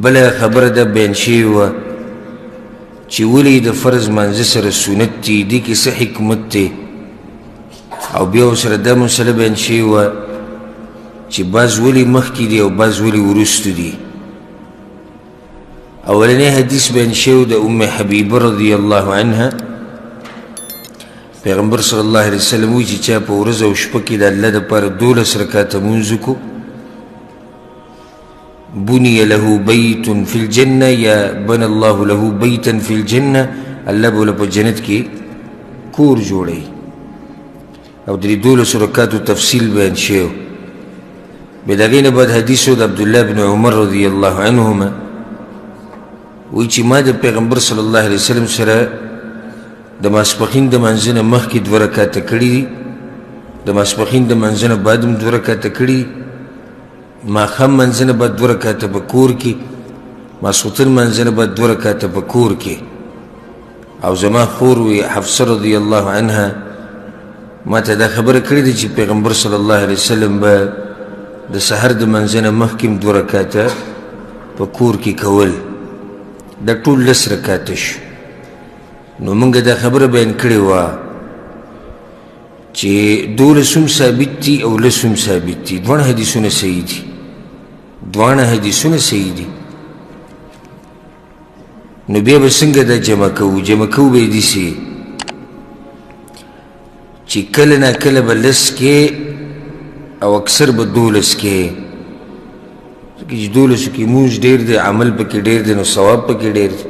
بلا خبر دا بین شوی وه چې ولې د فرض مانځه سره سنت دي دې کې څه حکمت دی او بیا ورسره دا مسله بیان شوې وه چې بعض ولې مخکې دي او بعض ولې وروستو دي. اولنی حدیث بیان شوی د ام حبیبه رضی الله عنها پیغمبر صلی الله علیه وسلم وایي چې چا په ورځ او شپه کې د الله دپاره 12 رکعته لمونځ وکړو بني له بيت في الجنة يا بنى الله له بيتا في الجنة الله بولا په جنت کې کور جوړي او درې 12 رکعاتو تفصیل بیان شوی. بیا د هغې نه بعد حدیث د عبدالله بن عمر رضی الله عنهما وایي چې ما د پیغمبر صلی الله علیه وسلم سره د ماسپښین د منځه نه مخکې 2 رکعاته کړي دي د ماسپښین د منځه نه بعد هم 2 رکعاته کړي دي ماښام منځه نه بعد 2 رکعاته په کور کې ماسخوتن منځه نه بعد 2 رکعاته په کور کې. او زما خور وی حفصه رضی الله عنها ما ته دا خبره کړې ده چې پیغمبر صلی الله علیه وسلم به د سحر د منځه نه مخکې 2 رکعاته په کور کې کول دا ټول 10 رکعاته شو. نو موږ دا خبره بیان کړې وه چې 12 هم ثابت دي او 10 هم ثابت دي دواړه حدیثونه صحیح دي دواړه حدیثونه صحیح دي. نو بیا به څنګه دا جمع کوو به یې داسې چې کله نا کله به 10 کې او اکثر به 12 کې ځکه چې 12 کې مونځ ډېر دی عمل پکې ډېر دی نو ثواب پکې ډېر دی.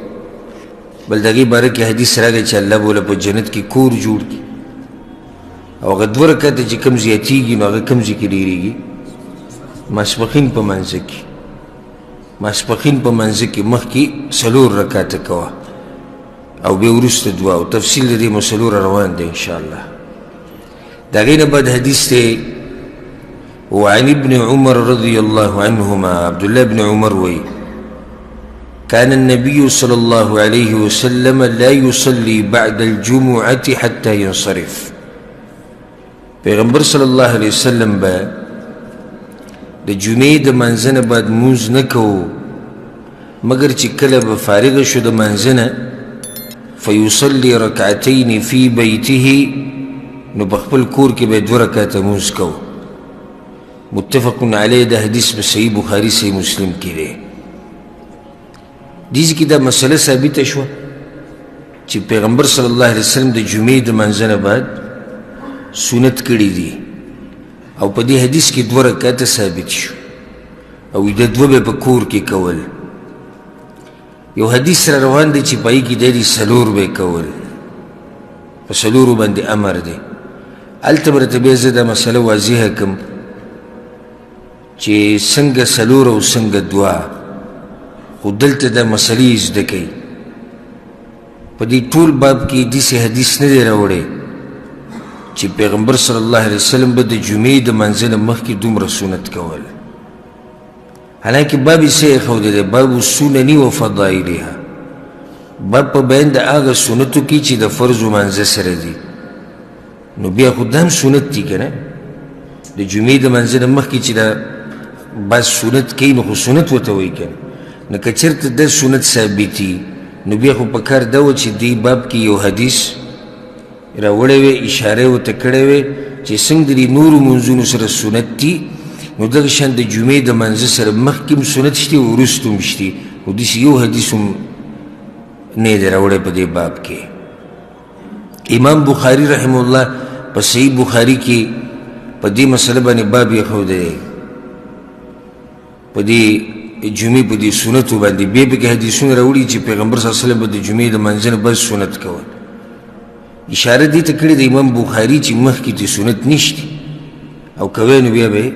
بل د هغې باره کې حدیث راغی چې الله بوله په جنت کې کور جوړ کړي او هغه 2 رکعته چې کوم زیاتېږي نو هغه کوم ځای کې ډېرېږي ماسپښین په منځه کې ماسپښین په منځه کې مخکې 4 رکعته کوه او بیا وروسته 2 او تفصیل د دې مسلو روان دی انشاءالله. د هغې نه بعد حدیث دی وعن ابن عمر رضي الله عنهما عبدالله بن عمر وی كان النبي صلى الله عليه وسلم لا يصلي بعد الجمعة حتى ينصرف. پیغمبر صلی الله علیه وسلم به د جمعې د منځه نه بعد مونځ نه کوو مګر چې کله به فارغه شو د منځه نه فیصلي رکعتین فی بیته نو په خپل کور کې به 2 رکعته مونځ کوو. متفق علیه د حدیث په صحیح بخاري صحیح مسلم کې دی. دې کې دا مسله ثابته شوه چې پیغمبر صلی الله علیه وسلم د جمعې د منځه نه بعد سنت کړي دي او په دې حدیث کې 2 رکعاته ثابت شو او د 2 به په کور کې کول. یو حدیث را روان دی چې پای کې دی 4 به کول په 4 باندې امر دی. هلته به راته بیا زه دا مسله واضحه کړم چې څنګه 4 او څنګه 2 خو دلته دا مسلې زده کوي. په دې ټول باب کې داسې حدیث نه دی راوړی چې پیغمبر صلی الله علیه وسلم به د جمعې د منځه نه مخکې دومره سنت کول. حالانکه باب یې څه ایښودی دی باب السنن و فضایلها باب په بیان د هغه سنتو کې چې د فرضو منځه سره دي. نو بیا خو دا هم سنت دي که نه د جمعې د منځه نه مخکې چې دا بعض سنت کوي نو خو سنت ورته وایي که نه که چېرته دا سنت ثابتي نو بیا خو په کار دا و چې دې باب کې یو حدیث راوړی وی اشاره ورته کړی وی چې څنګه د دې نورو منځونو سره سنت دي نو دغه شان د جمعې د منځه سره مخکې هم سنت شته وروسته هم شته خو داسې یو حدیث هم نه دی راوړی په دې باب کې. امام بخاري رحم الله په صحیح بخاري کې په دې مسله باندې باب ایښودی دی په دې جمعې په دې سنتو باندې بیا پکې حدیثونه راوړي چې پیغمبر صلی الله علیه وسلم به د جمعې د منځه نه بس سنت کول. اشاره دې ته کړې د امام بخاري چې مخکې دې سنت نشته او کوی نو بیا به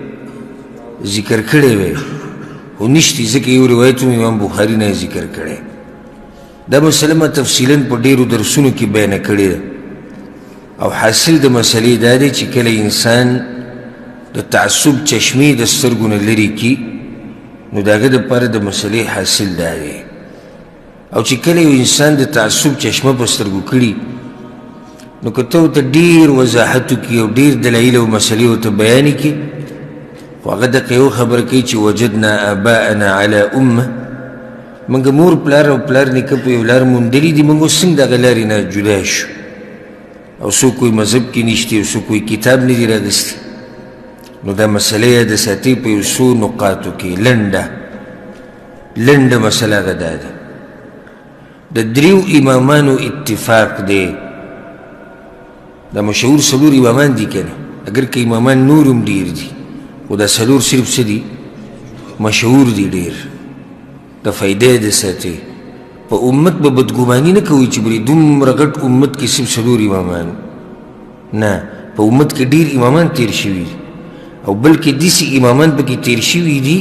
ذکر کړی وی خو نشته ځکه یو روایت امام بخاري نه ذکر کړی. دا مسله ما تفصیلا په ډېرو درسونو کې بیانه کړې ده او حاصل د مسلې دا دی چې کله انسان د تعصب چشمې د سترګو نه لرې کړي نو د هغه دپاره د مسلې حاصل دا دی او چې کله یو انسان د تعصب چشمه په سترګو کړي نو که ته ورته ډېر وضاحت وکړي او ډېر دلایل او مسلې ورته بیانې کړي خو هغه دقه یو خبره کوي چې وجدنا آباءنا علی امه موږ مور پلار او پلار نیکه په یو لار موندلي دي، موږ اوس څنګه دغه لارې نه جدا شو؟ او څوک کوی مذهب کې نشته او څوک کوی کتاب نه دي راغستی. نو دا مسله یې د ساتي په یو څو نقاطو کې لنډه مسله هغه دا ده د دریو امامانو اتفاق دی. دا مشهور څلور امامان دي که نه، اگر که امامان نور هم ډېر دي خو دا څلور صرف څه دي؟ مشهور دي ډېر د فایدې د ساتي. په امت به بدګماني نه کوي چې بلې دومره غټ امت کې صرف څلور امامان، نه، په امت کې ډېر امامان تیر شوي دي او بلکې داسې امامان پکې تیر شوي دي،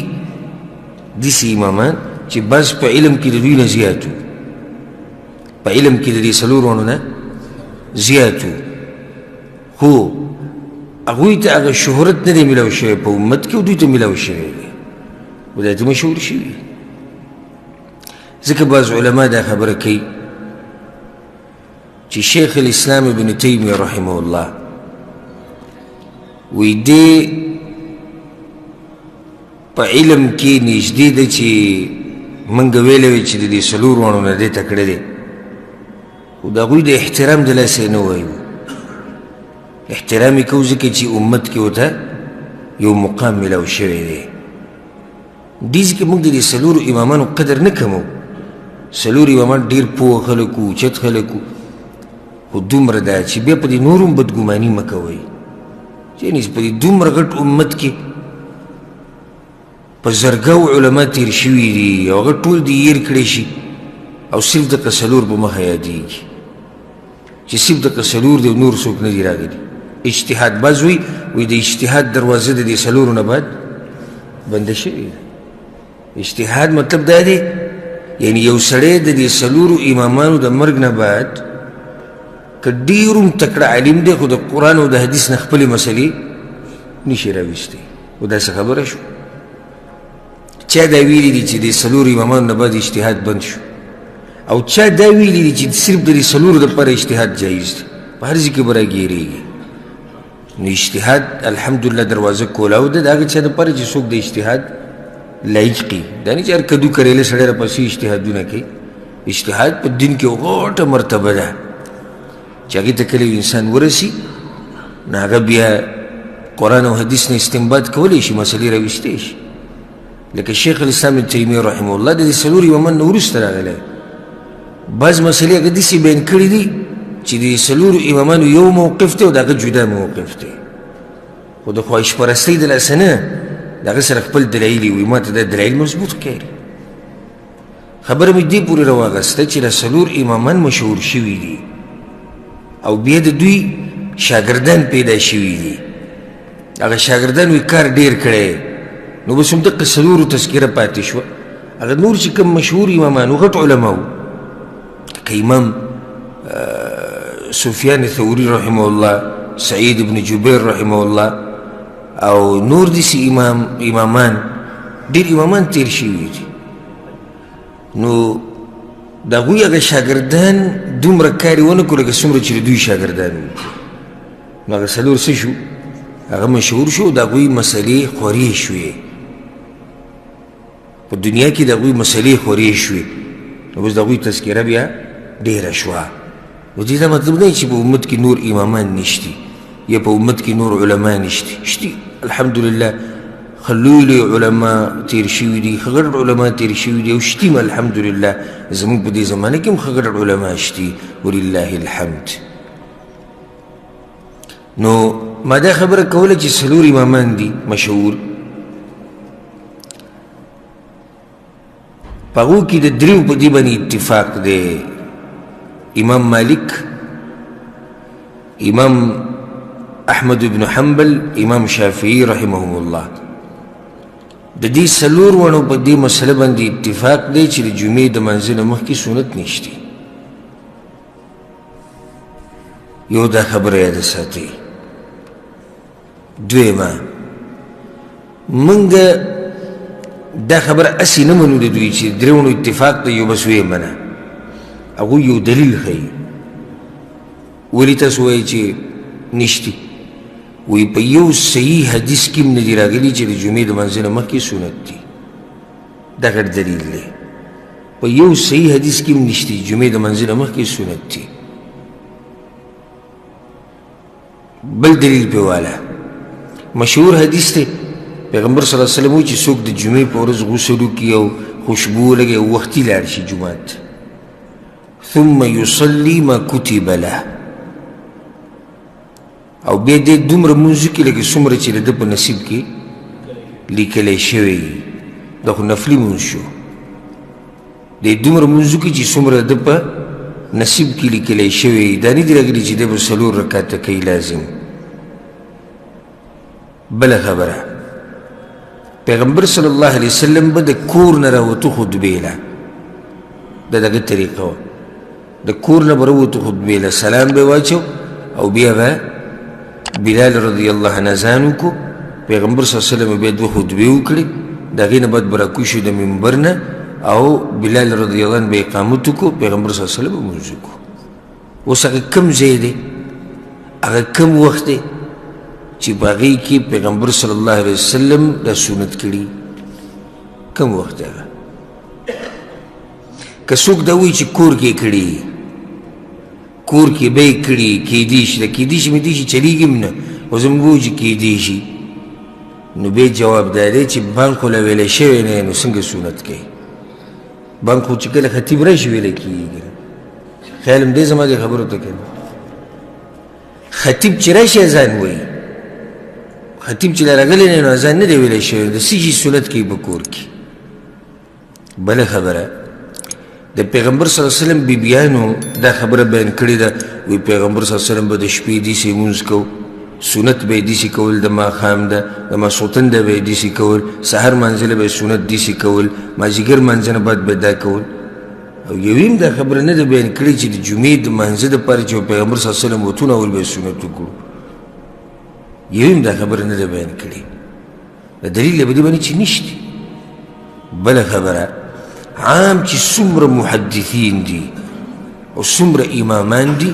داسې امامان چې بس په علم کې د دوی نه زیات وو، په علم کې د دې څلورو نه زیات وو، خو هغوی ته هغه شهرت نه دی میلاو شوی په امت کې، او دوی ته میلاو شوی دی او دا ته مشهور شوي. ځکه بعض علما دا خبره کوي چې شیخ الاسلام ابن تیمیه رحمه الله وی دی په علم کې نږدې ده چې موږ ویلی وی چې د دې څلور واڼو نه دی تکړه دی، خو د هغوی د احترام د لاسه نه وایو. احترام یې کوو ځکه چې امت کې ورته یو مقام میلاو شوی دی. دې ځکه موږ د دې څلورو امامانو قدر نه کوو. څلور امامان ډېر پوه خلک وو، اوچت خلک وو، خو دومره ده چې بیا په دې نورو هم بدګماني مه کوئ. یعنې په دې دومره غټ امت کې په زرګاو علما تیر شوي دي او هغه ټول دې هیر کړی شي او صرف دغه څلور په مخه یادېږي چې صرف دغه څلور دی او نور څوک نه دي راغلي. اجتهاد بعض وی د اجتهاد دروازه د دې څلورو نه بعد بنده شوې ده. اجتهاد مطلب دا دی یعنی یو سړی د دې څلورو امامانو د مرګ نه بعد که ډېر هم تکړه عالم دی خو د قرآن او د حدیث نه خپلې مسلې نشي راویستی. او داسې خبره شو چا دا ویلي دي چې د څلورو امامانو نه بعد اجتهاد بند شو، او چا دا ویلي دي چې صرف د دې څلورو دپاره اجتهاد جایز دی. په هر ځای کې به راګیرېږي. نو اجتهاد الحمدلله دروازه کولاو ده د هغه چا دپاره چې څوک د اجتهاد لایق قي. دا نه چې هر کدو کریله سړی راپسې اجتهادونه کوي. اجتهاد په دین کې غوټه مرتبه ده چې هغې ته کله انسان ورسي نو هغه بیا قرآن او حدیث نه استنباط کولی شي، مسلې راویستی شي. لکه شیخ الاسلام ابن تیمیه رحمه الله د دې څلورو امامان نه وروسته راغلی، بعض مسلې هغه داسې بیان کړي دي چې د څلورو امامانو یو موقف دی او د هغه جدا موقف دی، خو د خواهش پرستۍ د لاسه نه، د هغه سره خپل دلایل وي. ما ته دا دلایل مضبوط ښکاري. خبره مې دې پورې راواغسته چې دا څلور امامان مشهور شوي دي او بیا د دوی شاګردان پیدا شوي دي. هغه شاګردان وی کار ډېر کړی، نو بس همدغه څلورو تذکره پاتې شوه. هغه نور چې کوم مشهور امامان و غټ علما وو، لکه امام سفیان ثوري رحمه الله، سعید ابن جبیر رحمه الله او نور داسې امامان ډېر امامان تیر شوي دي. نو د هغوی هغه شاګردان دومره کار یې ونه کړو لکه څومره چې د دوی شاګردان وي. نو هغه څلور څه شو؟ هغه مشهور شو، د هغوی مسلې خورې شوې په دنیا کې، د هغوی مسلې خورې شوې. نو اوس د هغوی تذکره بیا ډېره شوه. نو دې دا مطلب نه چې په امت کې نور امامان نشتي یا په امت کې نور علما نشتي. شتي الحمدلله، ښه لوی لوی علما تیر شوي دي، ښه غټ علما تیر شوي دي او شتي م الحمدلله. زموږ په دې زمانه کې هم ښه غټ علما شتي ولله الحمد. نو ما دا خبره کوله چې څلور امامان دي مشهور، په هغو کې د دریو په دې باندې اتفاق دی. امام مالک، امام احمد بن حنبل، امام شافعي رحمهم الله. د دې څلور ونو په دې مسله باندې اتفاق دی چې د جمعې د منځه نه مخکې سنت نشته. یو دا خبره یاد ساتئ. دویمه، موږ دا خبره هسې نه منو د دوی چې درې ونو اتفاق دی یو بس ویې منه. هغوی یو دلیل ښیي. ولې تاسو وایئ چې نشتي؟ وی په یو صحیح حدیث کې هم نه دي راغلي چې د جمعې د منځه نه مخکې سنت دي دا ګډ دلیل دی په یو صحیح حدیث کې هم نشته جمعې د منځه نه مخکې سنت دي بل دلیل پې والا مشهور حدیث دی پیغمبر صلی الله علیه وسلم وایي چې څوک د جمعې په ورځ غسل وکړي او خوشبو ولګوي او وختي لاړ شي جومات ثم یصلي ما کتب له او بیا دې دومره لمونځ وکړي لکه څومره چې د ده په نصیب کې لیکلی شوی دا خو نفلي لمونځ شو دې دومره لمونځ وکړي چې څومره د ده په نصیب کې لیکلی شوی دا نه دي راغلي چې دی به 4 رکعته کوي لازم بله خبره پیغمبر صلی الله علیه وسلم به د کور نه راوتو خطبې له د دغه طریقه وه د کور نه به راوتو خطبې له سلام به واچو او بیا به بلال رضی الله عنه اذان وکړو پیغمبر صلی الله علیه وسلم بیا 2 خطبې وکړې د هغې نه بعد به راکوشو د منبر نه او بلال رضی الله عنه به اقامت وکړو پیغمبر صلی الله علیه وسلم به لمونځ وکړو اوس هغه کوم ځای دی هغه کوم وخت دی چې په هغې کې پیغمبر صلی الله علیه وسلم دا سنت کړي کوم وخت دی هغه که څوک دا وایي چې کور کې کړي کور کې به یې کړي کیدی شي د کیدی شي مې دی شي چلیږي هم نه خو زموږ وایو چې کیدی شي نو بیا جواب دا دی چې بانک خو له ویلی شوی نه نو څنګه سنت کوي بانک خو چې کله خطیب راشي ویلی کېږي خیال هم دی زما دې خبرو ته کوي خطیب چې راشي اذان وایي خطیب چې راغلی نه نو اذان نه دی ویلی شوی د څه شي سنت کوي په کور کې بله خبره د پیغمبر صلی الله علیه وسلم بیبیانو دا خبره بیان کړې ده وی پیغمبر صلی الله علیه وسلم به د شپې داسې لمونځ کو سنت به یې داسې کول د ماښام ده د ماسخوتن ده به یې داسې کول سحر منځله به یې سنت داسې کول مازدیګر منځه نه بعد به دا کول او یوې هم دا خبره نه ده بیان کړې چې د جمعې د منځه دپاره چې پیغمبر صلی الله علیه وسلم وتونه اول به یې سنت وکړو یوې هم دا خبره نه ده بیان کړې د دلیل په دې باندې چې نشته بله خبره عام چې څومره محدثین دي او څومره امامان دي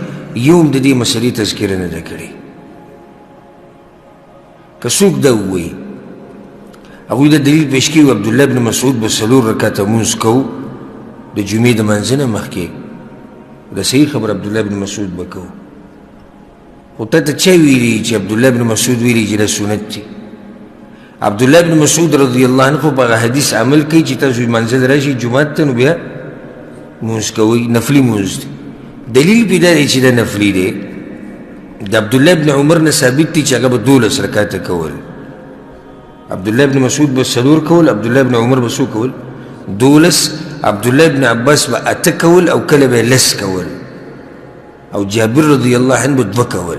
یو هم د دې مسلې تذکره نه ده کړې که څوک دا ووایي هغوی دا دلیل پیش کوي عبدالله بن مسعود به 4 رکعته لمونځ کوو د جمعې د منځه نه مخکې دا صحیح خبر عبدالله بن مسعود به کوو خو تا ته چا ویلي چې عبدالله بن مسعود ویلي چې دا سنت دي عبدالله بن مسعود رضی الله عنه خو په هغه حدیث عمل کوي چې تاسو منزل راشي جومات ته نو بیا لمونځ کوئ نفلي لمونځ دی دلیل پې دا دی چې دا نفلي دی د عبدالله بن عمر نه ثابت دی چې هغه به 12 رکعته کول عبدالله بن مسعود به 4 کول عبدالله بن عمر به څو کول 12 عبدالله بن عباس به 8 کول او کله به 10 کول او جابر رضی الله عنه به 2 کول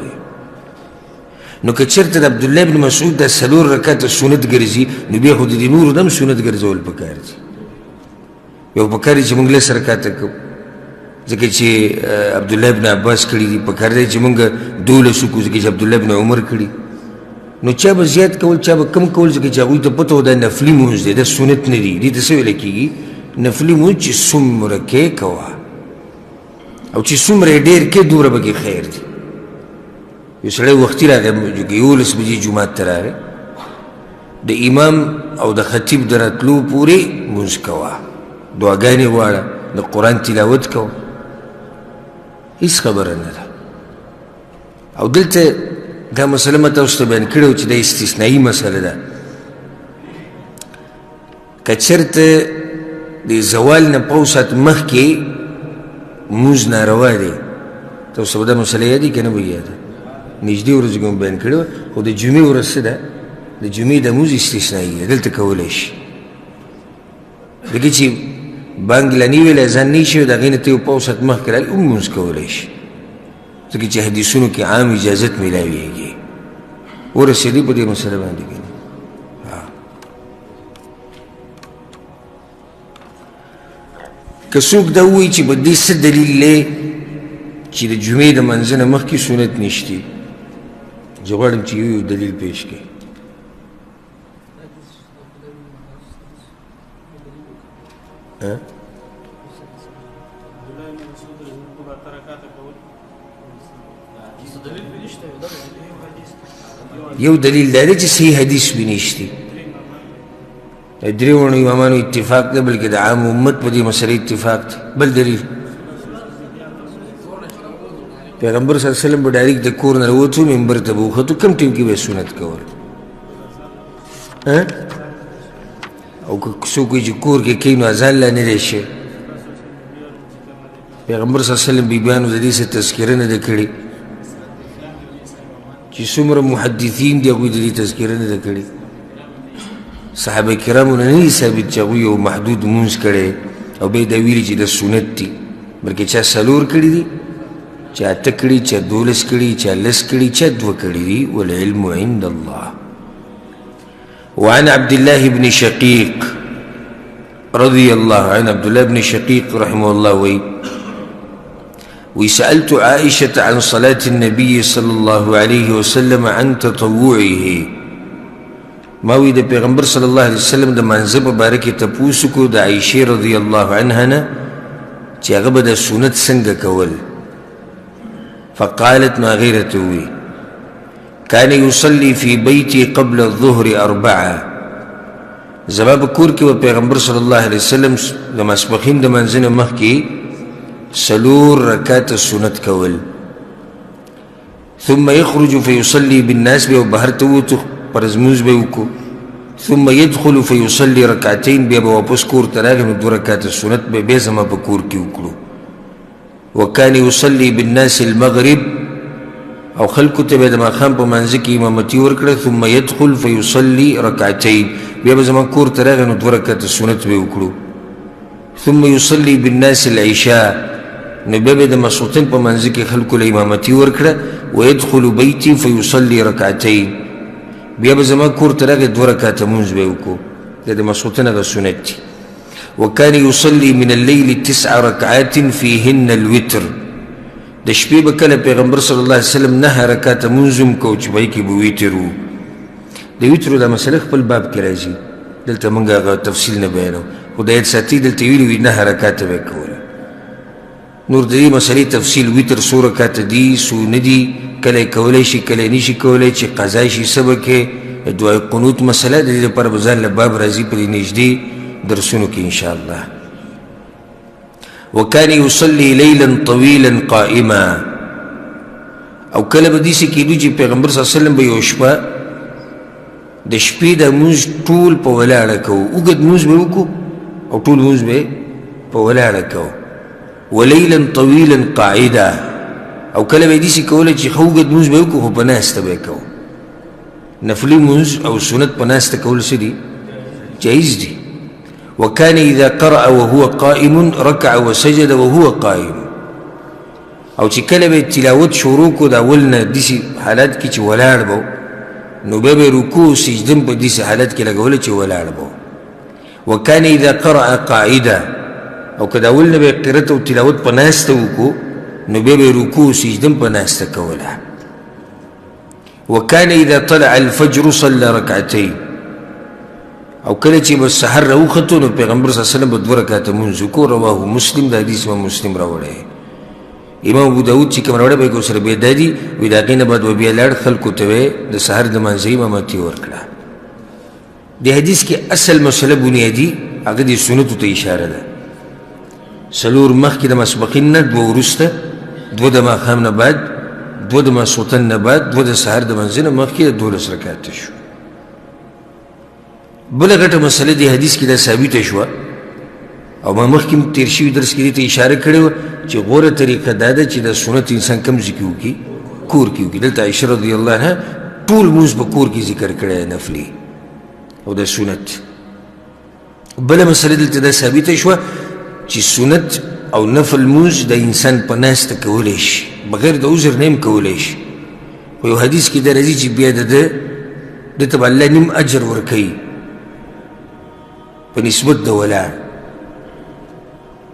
نو که چېرته د عبدالله بن مسعود دا 4 رکعته سنت ګرځي نو بیا خو د دې نورو دم سنت ګرځول پکار دي یو پکار دی چې موږ 10 رکعته کوو ځکه چې عبدالله بن عباس کړي دي پکار دی چې موږ 12 وکړو ځکه چې عبدالله بن عمر کړي نو چا به زیات کول چا به کم کول ځکه چې هغوی ته پته و دا نفلي لمونځ دی دا سنت نه دي دې ته څه ویلی کېږي نفلي لمونځ چې څومره کې کوه او چې څومره یې ډېر کې دومره به کې خیر دی یو سړی وختي راغی 11 بجې جومات ته راغی د امام او د خطیب د راتلو پورې لمونځ کوه دعاګانې غواړه د قرآن تلاوت کوه هیڅ خبره نه ده او دلته دا مسله ما تاسو ته بیان کړې وه چې دا استثنایي مسله ده که چېرته د زوال نه 5 ساعت مخکې لمونځ ناروا دی تاسو به دا مسله یادي که نه به یاده نږدې ورځو کې مو بیان کړې وه خو د جمعې ورځ څه ده د جمعې د لمونځ استثنایي ده دلته کولی شي ځکه چې بانګ لا نه ویلی اذان نه شي د هغې نه ته یو 5 ساعت مخکې رالي هم لمونځ کولی شي ځکه چې حدیثونو کې عام اجازت میلاویږي ورسېدي په دې مسله باندې که که څوک دا ووایي چې په دې څه دلیل دی چې د جمعې د منځه نه مخکې سنت نشتي زه غواړم چې یو دلیل پیش کړي یو دلیل دا دی چې صحیح حدیث بھی نشتی دریوانو امامانو اتفاق دی بلکہ دا عام امت پا دی مسئلہ اتفاق دی بل دلیل پیغمبر صلی اللہ علیہ وسلم با ڈائریک دا کور نروتو منبر تبوختو کم ٹیم کی بے سنت کول او کسو کوئی چی کور کے کینو ازان لانے ریشے پیغمبر صلی اللہ علیہ وسلم بی بیانو زدی سے تذکرن دا کری چی سمر محدثین دی اگوی دی تذکرن دا کری صحابہ کرامو ننی ثابت چاگوی او محدود مونز کرے او بے دویلی چی دا سنت تی بلکہ چا سلور کری دی چا تکڑی چا دولس کری چا لس کری چا دو کری دی والعلم عند اللہ وعن عبد الله بن شقيق رضي الله عن عبد الله بن شقيق رحمه الله وسألت عائشة عن صلاة النبي صلى الله عليه وسلم عن تطوعه ما ويدا پیغمبر صلى الله عليه وسلم دا منزب بارکی تپوسکو دا عائشة رضي الله عنها چی اغب دا سنت سنگ کول فقالت ما غيرتوي كان يصلي في بيتي قبل الظهر 4 زباب کور کی و پیغمبر صلی اللہ علیہ وسلم دا مسبخین دا منزن مخ کی سلور رکات سنت کول ثم يخرج فيصلي بالناس بيو بهرتوتو پرزموز بيوكو ثم يدخل فيصلي ركعتين بيبا واپس کور تراغن دو رکات سنت بيزما بکور کی وکلو وكان يصلي بالناس المغرب او خلقو تبید ما خام پا منزکی امامتی ورکڑا ثم يدخل فيصلي ركعتين بيبا زمان کور تراغن دو رکات سنت بيوكلو ثم يصلي بالناس العشاء نبيبا ما صوتين پا منزکی خلقو لامامتی ورکڑا ويدخل بيتي فيصلي ركعتين بيبا زمان کور تراغن دو رکات منز بيوكو ده ما صوتين اغا سنتي وكان يصلي من الليل 9 ركعات فيهن الوتر د شپې به کله پیغمبر صلی الله علیه وسلم 9 رکعات منظم کو چې وای کی به ویترو د ویترو د مسله خپل باب کې راځي دلته مونږه تفصیل نه بیانو خدای دې ساتي دلته ویلو 9 رکعات به کول نور دې مسلې تفصیل ویتر سو رکعات دي سو ندي کله کولای شي کله نشي کولای چې قضا شي سبق دعای قنوت مسله دې پر بزن له باب راځي په نږدې درسونو کې ان شاء الله وكان يصلي ليلا طويلا قائما او کله بدیسی کېدو چې پیغمبر صلی الله علیه وسلم به یو شپه د شپې د مونځ ټول په ولاړه کوو اوږد مونځ به وکړو او ټول مونځ به په ولاړه کوو وليلا طويلا قاعدا او کله به داسې کوله چې ښه اوږد مونځ به وکړو خو په ناسته به یې کوو نفلي مونځ او سنت په ناسته کول څه دي جایز دي وكان إذا قرأ وهو قائم ركع وسجد وهو قائم او چې کله به تلاوت شروع کو دا ولنا دسی حالات کې چې ولاړ بو نو به رکوع سجدم په دسی حالات کې لګول چې ولاړ بو وكان إذا قرأ قاعدا او کدا ولنا به قرأت او تلاوت په ناسته وکړو نو به رکوع سجدم په ناسته کوله وكان إذا طلع الفجر صلى ركعتين او کله چې بس سحر راوخته نو پیغمبر صلی الله علیه وسلم به 2 رکعات منځ کو رواه مسلم دا حدیث ما مسلم راوړی امام ابو داود چې کوم راوړی به کو سره به دادی وی دا غینه بعد و بیا لړ خلکو ته د سحر د منځي امامتي ورکړه د حدیث کې اصل مسله بنیادی هغه د سنت ته اشاره ده سلور مخکې د مسبقین نه دو ورسته دو د ماښام نه بعد دو د ماسوتن نه بعد دو د سحر د منځ نه مخکې 12 رکعات شو بل غټه مسله دی حدیث کې دا ثابت شو او ما مخکې تیر شوي درس کې ته اشاره کړې وه چې غوره طریقه دا ده چې د سنت انسان کم ځای کې وکړي کور کې وکړي دلته عایشه رضی الله عنها ټول مونځ په کور کې ذکر کړی نفلي او د سنت بله مسله دلته دا ثابته شوه چې سنت او نفل مونځ د انسان په ناسته کولی شي بغیر د عذر نه هم کولی شي خو یو حدیث کې دا راځي چې بیا ده ته به الله نیم اجر ورکوي په نسبت د ولاړ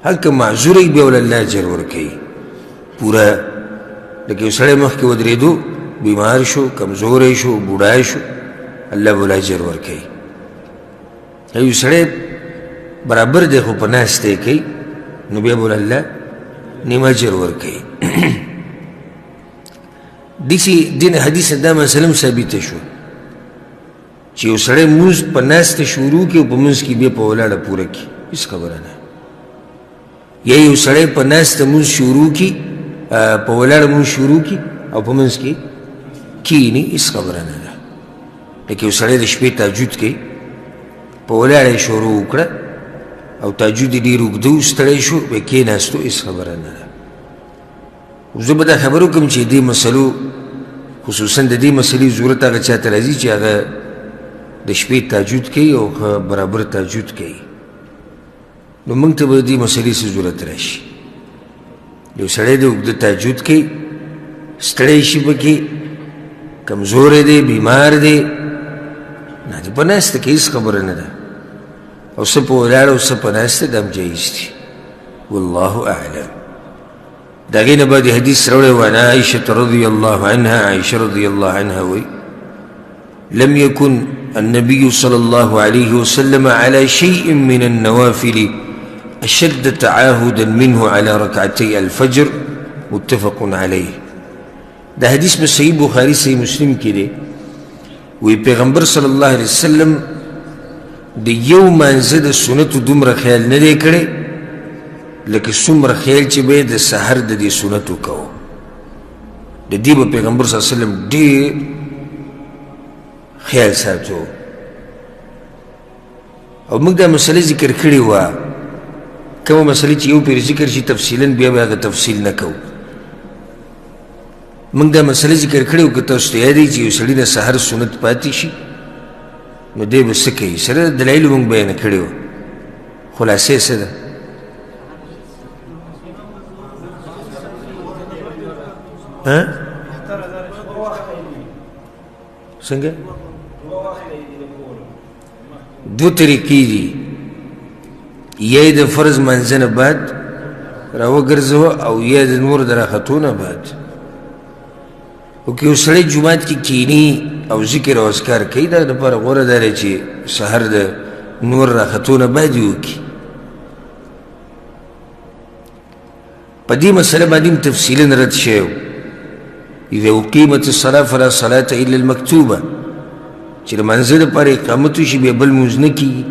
هلکه معذور ای بیا ول الله اجر ورکوي پوره لکه یو سړی مخکې ودرېدو بیمار شو کمزوری شو بوډا شو الله به ول اجر ورکوي یو سړی برابر دی خو په ناسته یې کوي نو بیا به ول الله نیم اجر ورکوي دین حدیث دا مسلم ثابت شو چې یو سړی مونځ په ناسته شروع کړي او په مونځ کې بیا په ولاړه پوره کړي، هېڅ خبره نه. یا یو سړی په ناسته مونځ شروع کړي، په ولاړه مونځ شروع کړي او په مونځ کې کښېني، هېڅ خبره نه ده. لکه یو سړی د شپې تهجد کوي، په ولاړه یې شروع وکړه او تهجد یې ډېر اوږده و، ستړی شو، بیا کښېناستو، هېڅ خبره نه ده. زه به دا خبر وکړم چې دې مسلو خصوصا د دې مسلې ضرورت هغه چا ته راځي چې هغه د شپې تهجد کوي او برابر تهجد کوي، نو موږ ته به د دې مسلې څه ضرورت راشي. یو سړی د اوږده تهجد کوي، ستړی شي پکې، کمزوری دی، بیمار دی، نه د په ناسته کې هېڅ خبره نه ده، او څه په ولاړه او څه په ناسته دا هم جایز دي. والله اعلم. د هغې نه بعد حدیث راوړی وعن عائشة رضی الله عنها، عائشة رضی الله عنها وایي لم يكن النبي صلى الله عليه وسلم على شيء من النوافل أشد تعاهدا منه على ركعتي الفجر متفق عليه. دا حدیث میں صحیح بخاری صحیح مسلم کی دے وی پیغمبر صلی اللہ علیہ وسلم د یو مانزه د سنتو دومره خیال نه دی کړی لکه څومره خیال چې به د سحر د دې سنتو کوو. د دې به پیغمبر صلی الله علیه وسلم ډېر خیال ساتو. او موږ دا مسله ذکر کړې وه، کومه مسلې چې یو پرې ذکر شي تفصیلا بیا به هغه تفصیل نه کوو. موږ دا مسله ذکر کړې وه، که تاسو ته یاد وي چې یو سړي د سحر سنت پاتې شي نو دی به څه کوي. سره د دلایلو موږ بیانه کړې وه، خلاصې څه ده؟ څنګه؟ دو طریقې دي، یا یې د فرض منځه نه بعد راوګرځوه او یا د نور د راختو نه بعد. او که یو سړی جومات کې کښېني او ذکر او اذکار کوي، دا دپاره غوره دا دی چې سحر د نور راختو نه بعد یې وکړي. په دې مسله باندې هم تفصیلا رد شوی و. اذا اقیمت الصلاة فلا صلاة الا المکتوبه، چې د منځه دپاره اقامت وشي بیا بل لمونځ نه کېږي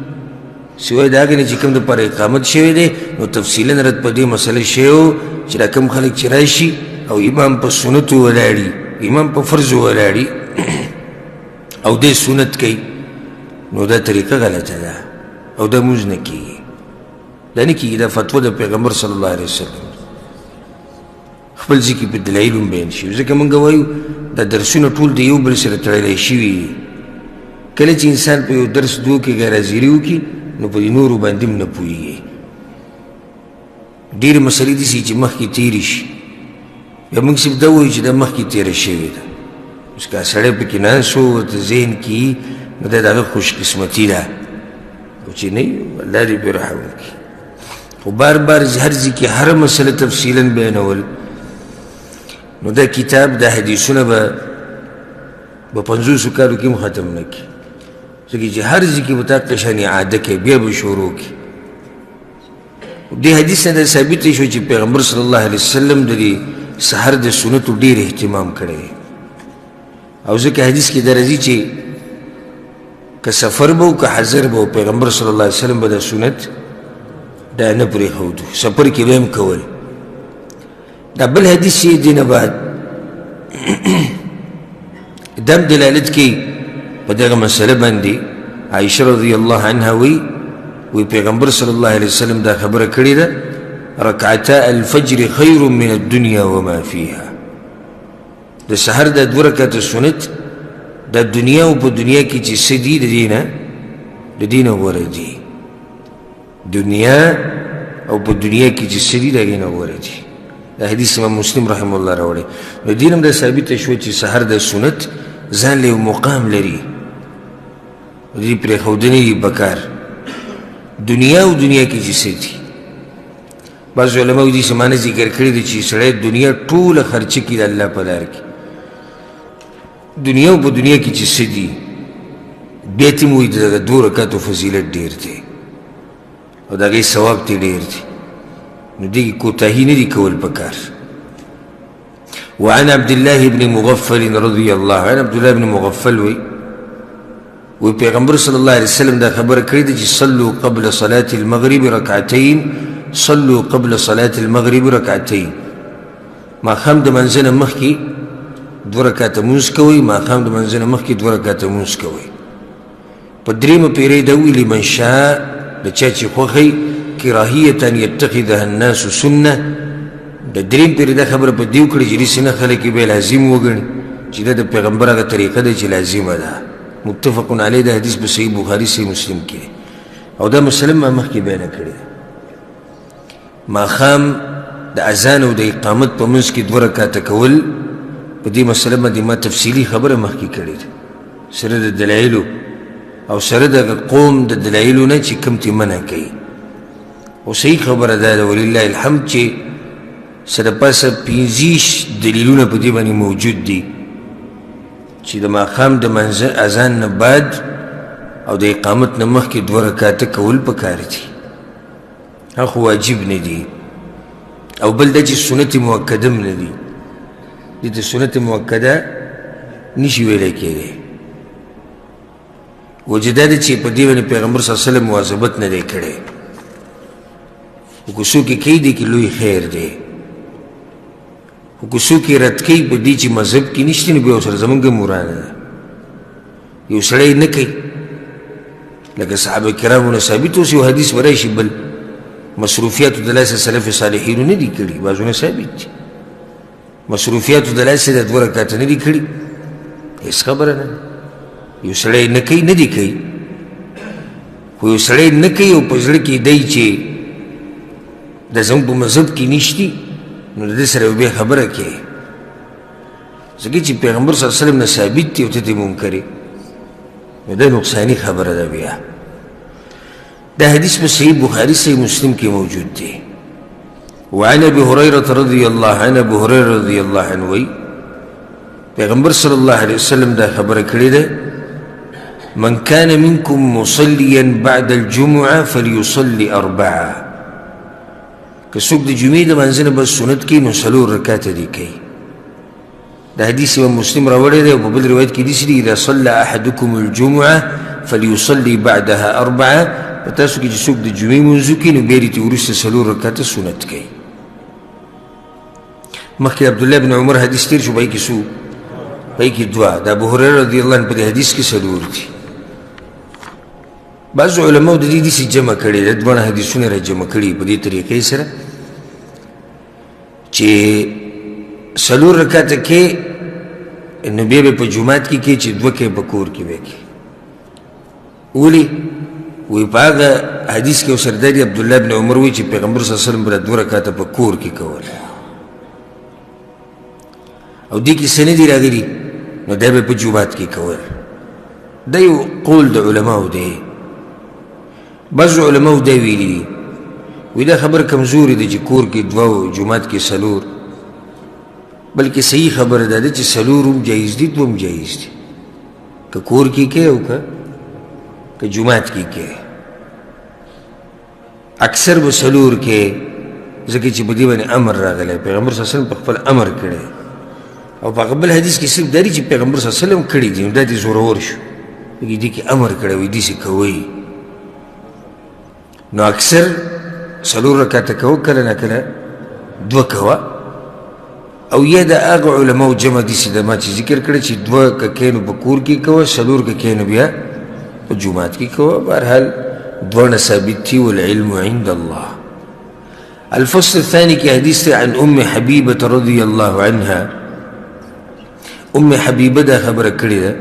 سوای د هغې نه چې کوم دپاره اقامت شوی دی. نو تفصیلا رد په دې مسله شوی و چې دا کوم خلک چې راشي او امام په سنتو ولاړي، امام په فرضو ولاړي او دی سنت کوي، نو دا طریقه غلطه ده او دا لمونځ نه کېږي. دا نه کېږي، دا فتوا د پیغمبر صلی الله علیه وسلم. خپل ځکې په دلایلو هم بیان شوي. ځکه موږ وایو دا درسونه ټول د یو بل سره تړلی شوي دي. کله چې انسان په یو درس دوه کې غیرحاضري وکړي نو په دې نورو باندې هم نه پوهېږي. ډېرې مسلې داسې چې مخکې تېرې شي، بیا موږ صرف دا وایو چې دا مخکې تېره شوې ده. اوس که سړی پکې ناست و ورته ذهن کې نو دا د هغه خوش قسمتي ده، او چې نه وي الله دې پرې رحم وکړي. خو بار بار هر ځای کې هره مسله تفصیلا بیانول، نو دا کتاب دا حدیثونه به 50 کالو کې هم ختم نه کړي. ځکه چې هر ځای کې به تا قشانې عاده کوي، بیا به شروع کړي. دې حدیث نه دا ثابت شو چې پیغمبر صلی الله علیه وسلم د دې سحر د سنتو ډېر اهتمام کړی. او ځکه حدیث کې دا راځي چې که سفر به و که حضر به و، پیغمبر صلی الله علیه وسلم به دا سنت دا نه پرېښودو، سفر کې به هم کول. دا بل حدیث یې دې نه بعد دا هم دلالت کوي په دغه مسله باندې. عایشه رضی الله عنها وی پیغمبر صلی الله علیه وسلم دا خبره کړې ده رکعتا الفجر خیر من الدنیا وما فیها. د سحر دا 2 رکعته سنت د دنیا او په دنیا کې چې څه دي د دې نه غوره دي. دنیا او په دنیا کې چې څه دي د هغې نه غوره دي. دا حدیث امام مسلم رحم الله راوړی. نو دې نه هم دا ثابته شوه چې سحر د سنت ځان له یو مقام لري، دې پرېښودنې دي پکار. دنیا او دنیا کې چې څه دي، بعض علماو دې سمانه ذکر کړي دي چې سړی دنیا ټوله خرچه کړي د الله په لار کې. دنیا او په دنیا کې چې څه دي بیا ته مو وایي د 2 رکعتو فضیلت ډېر دی او د هغې ثواب ترې ډېر دی. نو دې کې کوتاهي نه دي کول پکار. وعن عبد الله بن مغفل رضي الله عنه، عبد الله بن مغفل وی پیغمبر صلی اللہ علیہ وسلم دا خبر کړی دی چې صلوا قبل صلاة المغرب رکعتین، صلوا قبل صلاة المغرب رکعتین، ماښام د منځه نه مخکې 2 رکعته لمونځ کوئ، ماښام د منځه نه مخکې 2 رکعته لمونځ کوئ. په دریمه پیرۍ دا وی لمن شاء، د چا چې خوښی، کراهیة ان یتخذها الناس سنه، د دریم پیرۍ دا خبره په دې وکړي چې داسې نه خلک یې بیا لازم وګڼي چې دا د پیغمبر هغه طریقه ده چې لازمه ده. متفق علیه، دا حدیث په صحیح بخاري صحیح مسلم کې دی او دا مسله ما مخکې بیانه کړې ده. ماښام د اذان او د اقامت په منځ کې 2 رکعته کول، په دې مسله باندې ما تفصیلي خبره مخکې کړې ده سره د دلایلو او سره د قوم د دلایلو نه چې کوم تی منع کوي. او صحیح خبره ده ولله الحمد چې سره پاسه 50 دلیلونه په دې باندې موجود دي چې د ماښام د منځه اذان نه بعد او د اقامت نه مخکې 2 رکعته کول پکار دي، هغه خو واجب نه دي. او بل دا چې سنت مؤکده هم نه دي، دې ته سنت مؤکده نشي ویلی کېدی. وجه دا ده چې په دې باندې پیغمبر صلی الله علیه وسلم مواظبت نه دی کړی، خو که څوک یې کوي دې کې لوی خیر دی، خو که څوک یې رد کوي په دې چې مذهب کې نشته نو بیا ورسره زمونږ هم ورانه ده. یو سړی نه کوي لکه صحابه کرامو نه ثابت اوس یو حدیث به راشي بل مصروفیاتو د لاسه سلف صالحینو نه دي کړي، بعضونه ثابت دي مصروفیاتو د لاسه د 2 رکعته نه دي کړي، هېڅ خبره نه. یو سړی نه کوي نه دي کوي، خو یو سړی نه کوي او په زړه کې دی چې د زموږ په مذهب کې نشتي نو د دې سره بیا خبره کوي، ځکه چې پیغمبر صلی الله علیه وسلم نه ثابت دي او ته دې منکرې، نو دا نقصاني خبره ده. بیا دا حدیث په صحیح بخاري صحیح مسلم کې موجود دی. وعن ابي هريره رضي الله عنه، ابو هريره رضي الله عنه وی پیغمبر صلی الله علیه وسلم دا خبره کړې ده من كان منكم مصليا بعد الجمعه فليصلي 4، که څوک د جمعې د منځه نه بس سنت کوي نو 4 رکعته دي کوي. دا حدیث امام مسلم راوړی دی او په بل روایت کې داسې دي اذا صلى احدكم الجمعه فليصلي بعدها 4، په تاسو کې چې څوک د جمعې لمونځ وکړي نو بیا یې وروسته 4 رکعته سنت کوي. مخکې عبدالله بن عمر حدیث تیر شو، پای کې څو؟ پای کې 2. د ابو هريره رضی الله عنه په دې حدیث کې 4 دي. بعض علماء د دې داسې جمع کړي ده، 2 حدیثونه را جمع کړي په دې طریقې سره چې 4 رکعته کې نو بیا به په جومات کې کې چې 2 کې په کور کې به کې. ولې؟ وی په هغه حدیث کې ورسره دی عبدالله بن عمر وایي چې پیغمبر صلی الله علیه وسلم به 2 رکعته په کور کې کول، او دې کې څه نه دي راغلي نو دا به په جومات کې کول. دا یو قول د علماو دی. بعض علماو دا ویلي دي وی دا خبر کمزوري دی چې کور کې 2 او جومات کې 4، بلکې صحیح خبره دا ده چې 4 هم جایز دي، 2 هم جایز دي، که کور کې کې او که جومات کې کې. اکثر به 4 کې، ځکه چې په دې باندې امر راغلی، پیغمبر صلی الله علیه وسلم په خپل امر کړی، او په هغه بل حدیث کې صرف دا دي چې پیغمبر صلی الله علیه وسلم کړي دي، نو دا دې زورور شو، دې کې امر کړی وي داسې کوئ. نو اکثر 4 رکعته کوه، کله نه کله 2 کوه، او یا د هغه علماو جمع داسې ده ما چې ذکر کړی چې 2 که کینو په کور کې کوه، 4 که کینو بیا په جومات کې کوه. بهرحال 2 ثابت دي والعلم عند الله. الفصل الثاني کې حدیث عن ام حبیبة رضی الله عنها. ام حبیبه دا خبره کړې ده،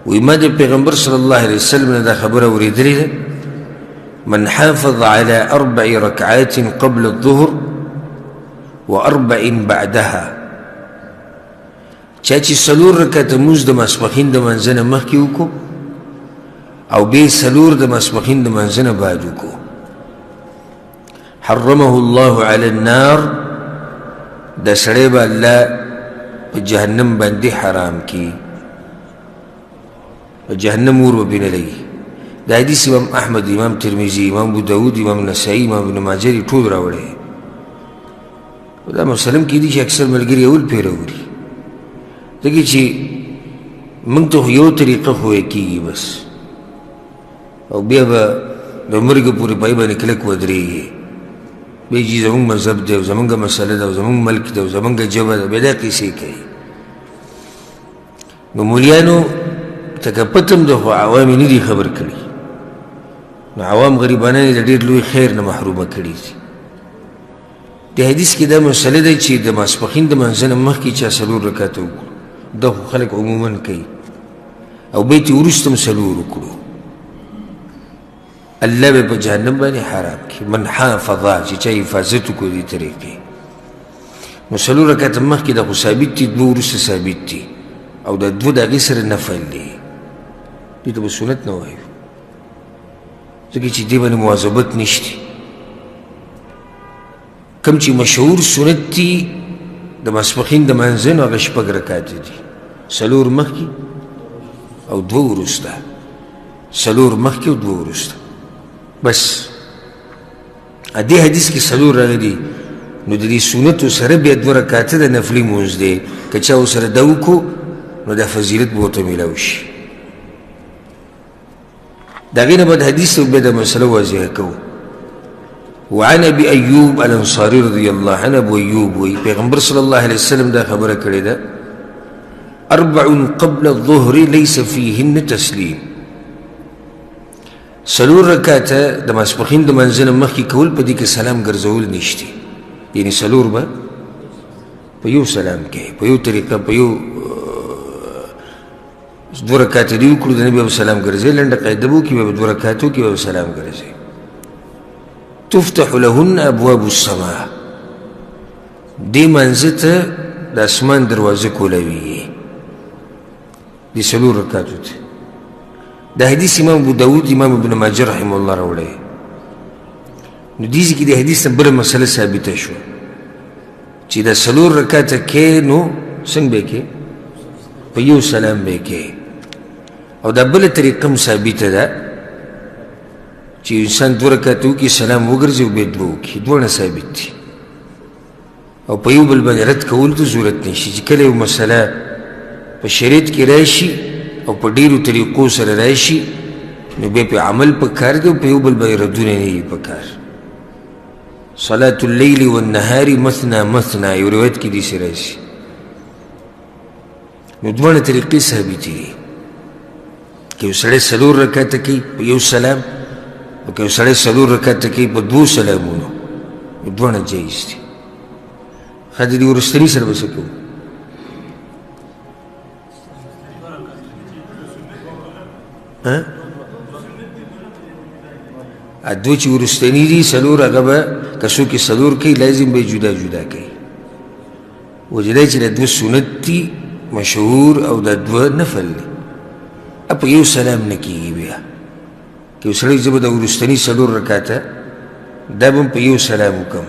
وی ما د پیغمبر صلی الله علیه وسلم نه دا خبره اورېدلې ده من حافظ على 4 ركعات قبل الظهر و4 بعدها، چا چې 4 رکعته لمونځ د ماسپښین د منځه نه مخکې وکړو او بیا 4 د ماسپښین د منځه نه بعد وکړو، حرمه الله على النار، دا سړی به الله په جهنم باندې حرام کی، په جهنم اور به پرې نه لګي. دا حدیث امام احمد، امام ترمذي، امام ابو داود، امام نسائی، امام ابن ماجه ټول راوړی. دا مسلم کېدي چې اکثر ملګري اول پیره وړي ځکه چې موږ ته خو یو طریقه ښویه کېږي بس او بیا به د مرګه پورې پای باندې کلک ودرېږي بیا چې زموږ مذهب دی او زموږ مسله ده او زموږ ملک دی او زموږ ژبه ده بیا دا قیسې کوي نو مولیانو ته که پته هم ده خو عوام یې نه دي خبر کړي نو عوام غریبانان یې د ډېر لوی خیر نه محرومه کړي دي د حدیث کې دا مسله ده چې د ماسپښین د منځه نه مخکې چا 4 رکعته وکړو دا خو خلک عموما کوي او بیت یې وروسته هم 4 وکړو الله به په جهنم باندې حرام کړي من حافظه چې چا حفاظت وکړو دې طریقې نو 4 رکعته مخکې دا خو ثابت دي 2 وروسته ثابت دي او دا 2 د هغې سره نفل دي دې ته به سنت نه وایو ځکه چې دې باندې مواظبت نشته کم چې مشهور سنت دي د ماسپښین د منځه نو هغه 6 رکعته دي 4 مخکې او 2 وروسته 4 مخکې او 2 وروسته بس دې حدیث کې 4 راغلي نو د دې سنتو سره بیا 2 رکعته د نفلي لمونځ دی که چا ورسره دا وکړو نو دا فضیلت به ورته میلاو شي د هغې نه بعد حدیث ته بیا دا مسله واضحه کوو وعن ابي ايوب الانصاري رضي الله عنه ابو ايوب وي پیغمبر صلی الله علیه وسلم دا خبره کړې ده 4 قبل الظهر ليس فيهن تسليم 4 رکعته د ماسپښین د منځه نه مخکې کول په دې کې سلام ګرځول نشته یعنی 4 به په یو سلام کې په یو طریقه په یو 2 رکعته دې وکړو د نبي سلام ګرځي لنډه قاعده به وکړي به 2 رکعتو کې به سلام ګرځي تفتح لهن ابواب السماء دې منځه ته د اسمان دروازه کولوي دې 4 رکعتو ته دا حدیث امام ابو داود امام ابن ماجه رحمه الله راوړی نو دې کې د حدیث نه بله مسله ثابته شوه چې دا 4 رکعته کې نو څنګه به کې په یو سلام به کې او دا بله طریقه هم ثابته ده چې انسان 2 رکعته وکړي سلام وګرځي او بیا 2 وکړي دواړه ثابت دي او په یو بل باندې رد کولو ته ضرورت نشي چې کله یو مسله په شریعت کې راشي او په ډېرو طریقو سره راشي نو بیا پې عمل پکار دی او په یو بل باندې ردونه نه وي پکار صلاة اللیل والنهار مثنا مثنا یو روایت کې داسې راشي نو دواړه طریقې ثابتې دي که یو سړی 4 رکعته کوي په یو سلام او که یو سړی 4 رکعته کوي په 2 سلامونو نو دواړه جایز دي ښه د دې وروستني سره به څه کوو دوی چې وروستني دي 4 هغه به که څوک یې 4 کوي لازم به یې جدا جدا کوي وجه دا چې دا 2 سنت دي مشهور او دا 2 نفل دي په یو سلام نه کېږي بیا که یو سړی زه به د وروستني 4 رکعته دا به هم په یو سلام وکړم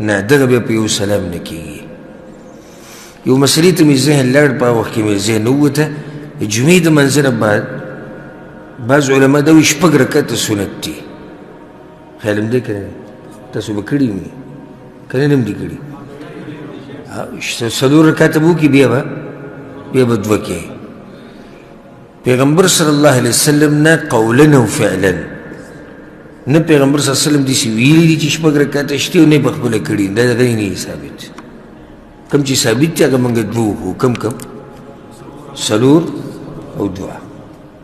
نه دغه بیا په یو سلام نه کېږي یو مسلې ته مې ذهن لاړ په هغه وخت کې مې ذهن ووته د جمعې د منځه نه بعد بعض علما دا وایي 6 رکعته سنت دي خیال هم دی که نه تاسو به کړي وي که نه هم دي کړي 4 رکعته به وکړي بیا به 2 کوي پیغمبر صلی الله علیه وسلم نه قولا او فعلا نه پیغمبر صلی الله علیه وسلم داسې ویلي دي چې 6 رکعته شته او نه یې پخپله کړي دا دغه نه ثابت کوم چې ثابت دي هغه موږ 2 وکړو کوم 4 او 2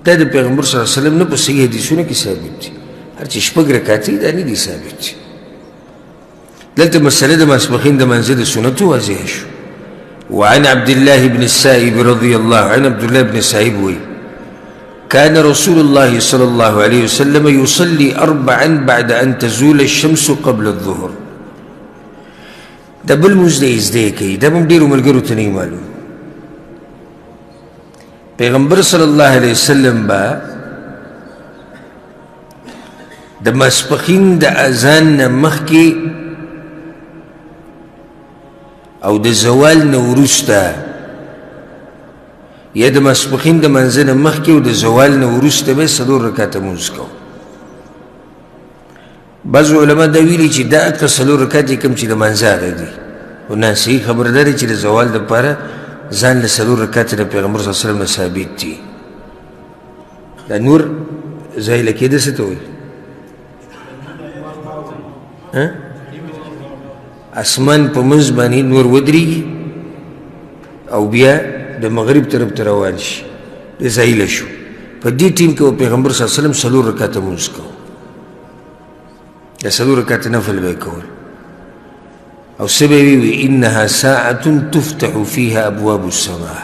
دا د پیغمبر صلی الله علیه وسلم نه په صحیح حدیثونو کې ثابت دي هر چې 6 رکعتې دا نه دي ثابت دي دلته مسله د ماسپښین د منځه د سنتو واضحه شو وعن عبد الله بن السائب رضي الله عنه عبد الله بن السائب وی كان رسول الله صلى الله عليه وسلم يصلي 4 بعد أن تزول الشمس قبل الظهر دا بل مزده ازده کوي دا هم ډېرو ملګرو ته نه معلوم پیغمبر صلی الله علیه وسلم با د ماسپښین د اذان نه مخکې او د زوال نه وروسته یا د ماسپښین د منځه نه مخکې او د زوال نه وروسته به 4 رکعته لمونځ کوو بعضو علما دا ویلي چې دا اکثر 4 رکعتې کوم چې د منځه هغه دي او نه صحیح خبره دا دی چې د زوال دپاره ځان له 4 رکعته د پیغمبر صلی الله علیه وسلم نه ثابت دي. دا نور زایله کېده څه ته وایي؟ اسمان په منځ باندې نور ودرېږي او بیا د مغرب طرف ته روان شي، د زایله شو. په دې ټیم کې پیغمبر صلی الله علیه وسلم 4 رکعته لمونځ کوو، د 4 رکعته نفل به یې کول. او څه به یې وي؟ انها ساعة تفتح فيها ابواب السماء.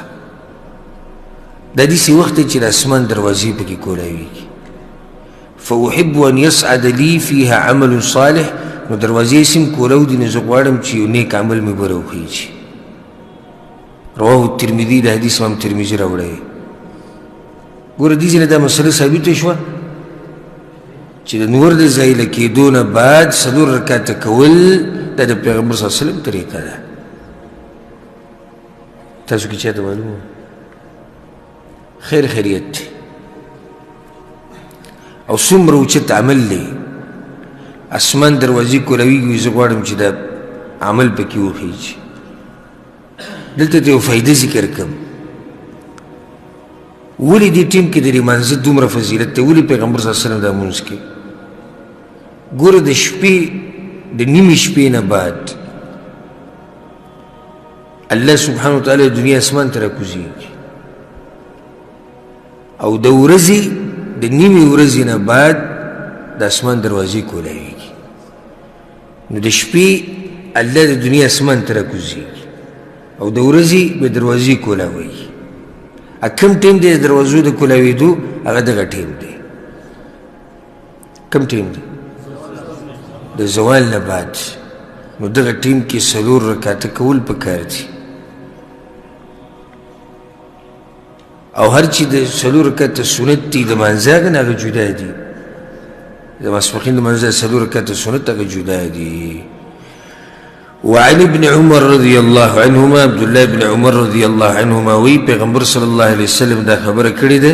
دا داسې وخت دی چې د اسمان دروازې پکې کولاویږي. فاحب ان يسعد لي فيها عمل صالح، نو دروازې سم کولاو دي، نو زه غواړم چې یو نیک عمل مې به راوخیږي. رواه الترمذي، د حدیث امام ترمذي راوړی. ګوره دې ځای نه دا مسله ثابته شوه چې د نور د زایله کېدو نه بعد 4 رکعته کول دا د پیغمبر صلی الله علیه وسلم طریقه ده. تاسو کې چاته معلومه؟ خیر خیریت دی او څومره اوچت عمل دی. اسمان دروازې کولاویږي، زه غواړم چې دا عمل پکې وخیږي. دلته ته یو فایده ذکر کړم. ولې دې ټیم کې د لمانځه دومره فضیلت دی؟ ولې پیغمبر صلی الله علیه وسلم دا لمونځ کوي؟ ګوره د شپې د نیمې شپې نه بعد الله سبحانه وتعالی د دنیا اسمان ته راکوزېږي، او د ورځې د نیمې ورځې نه بعد د اسمان دروازې کولاویږي. نو د شپې الله د دنیا اسمان ته راکوزېږي او د ورځې به دروازې کولاوي. کوم ټیم دی د دروازو د کولاوېدو؟ هغه دغه ټیم دی. کوم ټیم دی؟ د زوال نه بعد. نو دغه ټیم کې 4 رکعته کول پکار دي، او هر چې د 4 رکعته سنت دي د مانځه هغه نه جدا دي. د ماسپښین د مانځه 4 رکعته سنت هغه جدا دي. وعن ابن عمر رضی الله عنهما، عبد الله بن عمر رضی الله عنهما وی پیغمبر صلی الله علیه وسلم دا خبره کړې ده: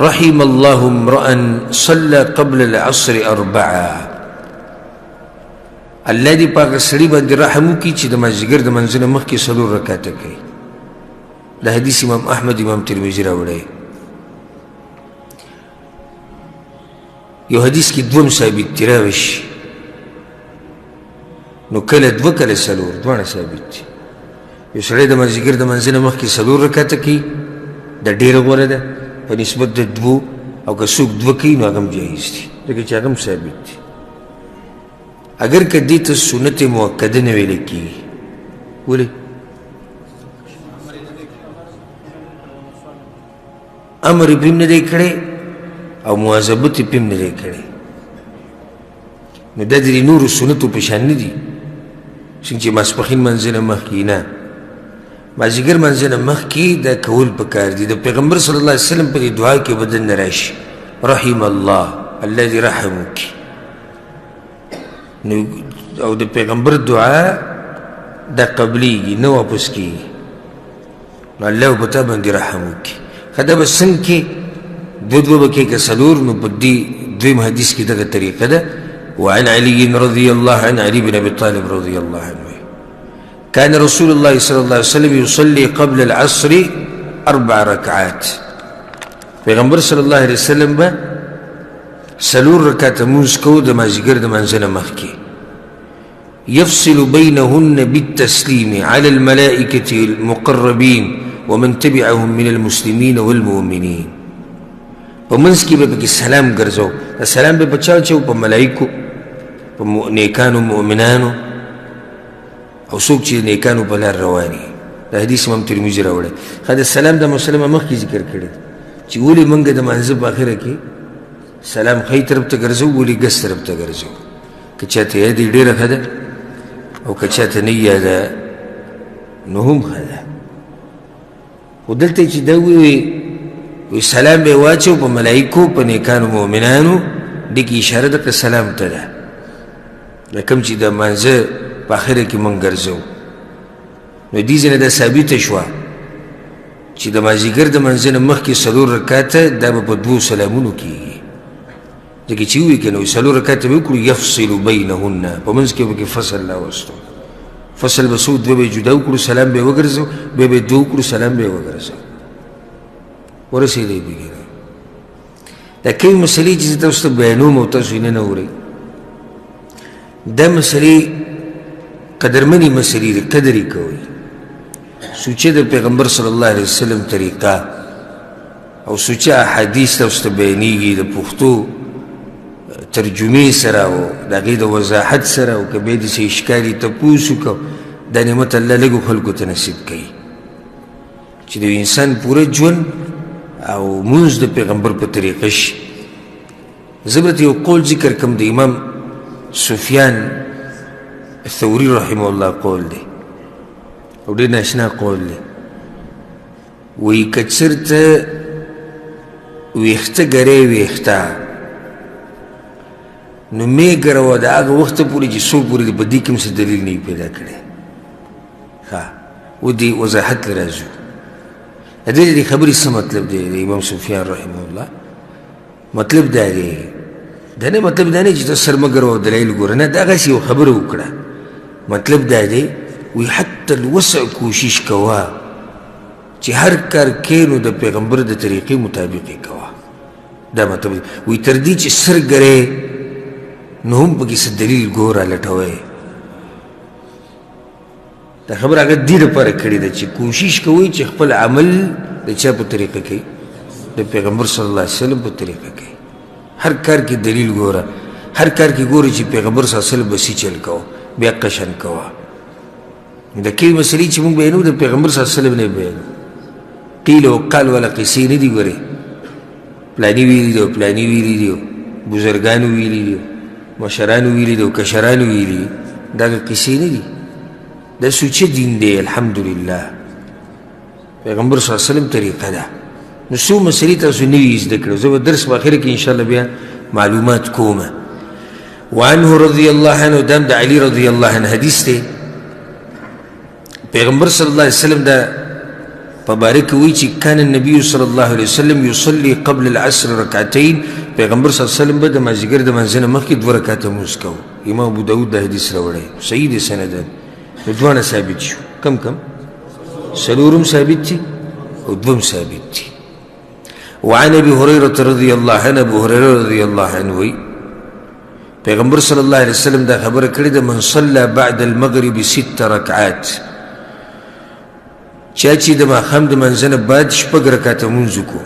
رحم الله امرأ صلى قبل العصر 4. الله دې پاک سړي باندې رحم وکړي چې د مازدیګر د منځ نه مخکې 4 رکعته کوي. دا حدیث امام احمد امام ترمذي راوړی. یو حدیث کې دوم ثابت دی راوشي، نو کله 2 کله 4 دواړه ثابت دي. یو سړی د مازدیګر د منځ نه مخکې 4 رکعته کوي، دا ډېره غوره ده په نسبت د 2، او که څوک 2 کوي نو هغه هم جایز دي، ځکه چې هغه هم ثابت دي. اگر که دې ته سنت مؤکده نه ویل کېږي. ولې؟ امر یې پرې نه دی کړی او مواظبت یې پرې نه دی کړی. نو دا د نورو سنتو په شان نه دي، څنګه چې ماسپښین منځ نه مخکې نه، مازدیګر منځ نه مخکې دا کول پکار دي. د پیغمبر صلی الله علیه وسلم په دې دعا کې بدن نه راشي رحم الله، الله دې رحم وکړي. نو او د پیغمبر دعا دا قبلیږي، نه واپس کېږي. نو الله به تا باندې رحم وکړي. ښه دا به څنګه کې 2 به کې که 4، نو په دې دویم حدیث کې دغه طریقه ده. وعن علي رضي الله عنه، علي بن ابي طالب رضي الله عنه، كان رسول الله صلى الله عليه وسلم يصلي قبل العصر 4 ركعات. پیغمبر صلی الله علیه وسلم به 4 رکعته لمونځ کوو د مازدیګر د منځ نه مخکې. يفصل بينهن بالتسليم على الملائكة المقربين ومن تبعهم من المسلمين والمؤمنين. په منځ کې به پکې سلام ګرځو. سلام به په چا چو؟ په ملایکو، په نیکانو مؤمنانو، او څوک چې نیکانو په لار رواني. دا حدیث امام ترمذي راوړی. ښه د سلام د مسلمه مخکې ذکر کړی چې ولې موږ د منځه په اخره کې سلام ښی طرف ته ګرځو، ولې ګس طرف ته ګرځو. که چاته یاد یې ډېره ښه ده، او که چاته نه یاده نو هم ښه ده. خو دلته چې دا وی سلام به واچو په ملایکو، په نیکانو مؤمنانو، دې کې اشاره ده که سلام ته ده. دا کوم چې د منځه په اخره کې موږ ګرځو. نو دې ځای نه دا ثابته شوه چې د مازدیګر د منځ نه مخکې 4 رکعته دا به په 2 سلامونو کېږي. ځکه چې ووایي که نو 4 رکعته به وکړو، یفصل بینهن، په منځ کې به کې فصل راوستو. فصل به څو دوه به یې جدا وکړو سلام به یې وګرځو بیا به یې دوه وکړو سلام به یې وګرځو ورسېدی بګیره دا کومې مسلې چې زه تاسو ته بیانوم او تاسو یې نه اورئ دا مسلې قدرمنې مسلې دي قدر یې کوئ سوچه د پیغمبر صلی الله علیه وسلم طریقه او سوچه احادیث تاسو ته بیانېږي د پښتو ترجمې سره او د هغې د وضاحت سره او که بیا دې څه اشکال یې تپوس وکړو دا نعمت الله لږو خلکو ته نصیب کوي چې د انسان پوره ژوند او مونځ د پیغمبر په طریقه شي زه به یو قول ذکر کړم د امام سفیان الثوري رحمه الله قول دی او ډېر ناشنا قول دی وایي که چېرته ویښته ګرې ویښته نو مې ګروه د هغه وخته پورې چې څو پورې دی په دې کې هم څه دلیل نه وي پیدا کړی ښه و دې وضاحت له راځو د دې خبرې څه مطلب دی د امام سفیان رحمه الله مطلب دا دی دا نه مطلب دا نه چې ته سر مه ګروه دلایل ګوره نه دغسې یو خبره وکړه مطلب دا دی وی حتی الوسع کوشش کوه چې هر کار کې نو د پیغمبر د طریقې مطابق یې کوه دا مطلب دی وی تر دې چې سر ګرې نو هم پکې څه دلیل ګوره لټوئ دا خبره هغه دې لپاره کړې ده چې کوشش کوئ چې خپل عمل د چا په طریقه کوي د پیغمبر صلی الله علیه وسلم په طریقه کوي هر کار کې دلیل ګوره هر کار کې ګوره چې پیغمبر صلی الله علیه وسلم بسې چل کوه بیا قشن کوه د کومې مسلې چې موږ بیانو د پیغمبر صلی الله علیه وسلم نه بیانو قیل او قال والا قصې نه دي ګورې پلاني ویلي دي او پلاني ویلي دي بزرګانو ویلي دي مشرانو ویلي دي او کشرانو ویلي دي دا قصې نه دي دا سوچه دین دی الحمدلله پیغمبر صلی الله علیه وسلم طریقه ده نو څو مسلې تاسو نوي زده کړو زه به درس په اخره کې انشاءالله بیا معلومات کومه وعنه رضی الله عنه دام د علي رضی الله عنه حدیث دی پیغمبر صلی الله علیه وسلم دا په باره کې وایي چې کان النبي صلی الله علیه وسلم یصلي قبل العصر رکعتین پیغمبر صلی الله علیه وسلم به د مازدیګر د منځ نه مخکې 2 رکعته لمونځ کوو امام ابو داود دا حدیث راوړی صحیح دی سندن نو دواړه ثابت شو کم څلورم ثابت دي او دوم ثابت دي وعن ابي هريره رضي الله عنه ابو هريره رضي الله عنه وی پیغمبر صلی الله علیه وسلم دا خبره کړې ده من صلى بعد المغرب 6 رکعات چا چې د ماښام د منځ نه بعد 6 رکعاته لمونځ وکړو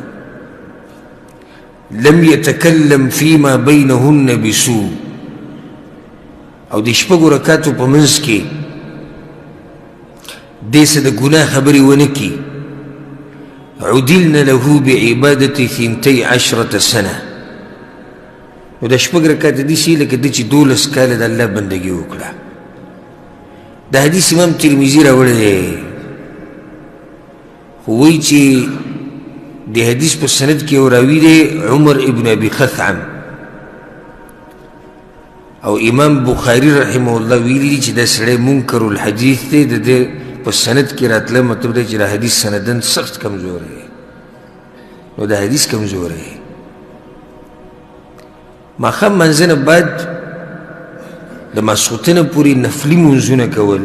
لم يتكلم فيما بينهن بسوء او د 6 رکعاتو په منځ کې دې څه د ګناه خبرې ونه کړي عدلنا له بعبادة 12 سنة نو دا 6 رکعاته داسې لکه ده چې 12 کاله د الله بندګي وکړه دا حدیث امام ترمذي راوړی دی خو وایي چې د حدیث په سند کې یو راوي دی عمر ابن ابي خثعم او امام بخاري رحمه الله ویلي دي چې دا سړی منکر الحدیث دی د دې په سند کې راتله مطلب دی چې دا حدیث سندن سخت کمزور دی نو دا حدیث کمزور دی ماښام منځ نه بعد د ماسخوتنه پورې نفلي منځونه کول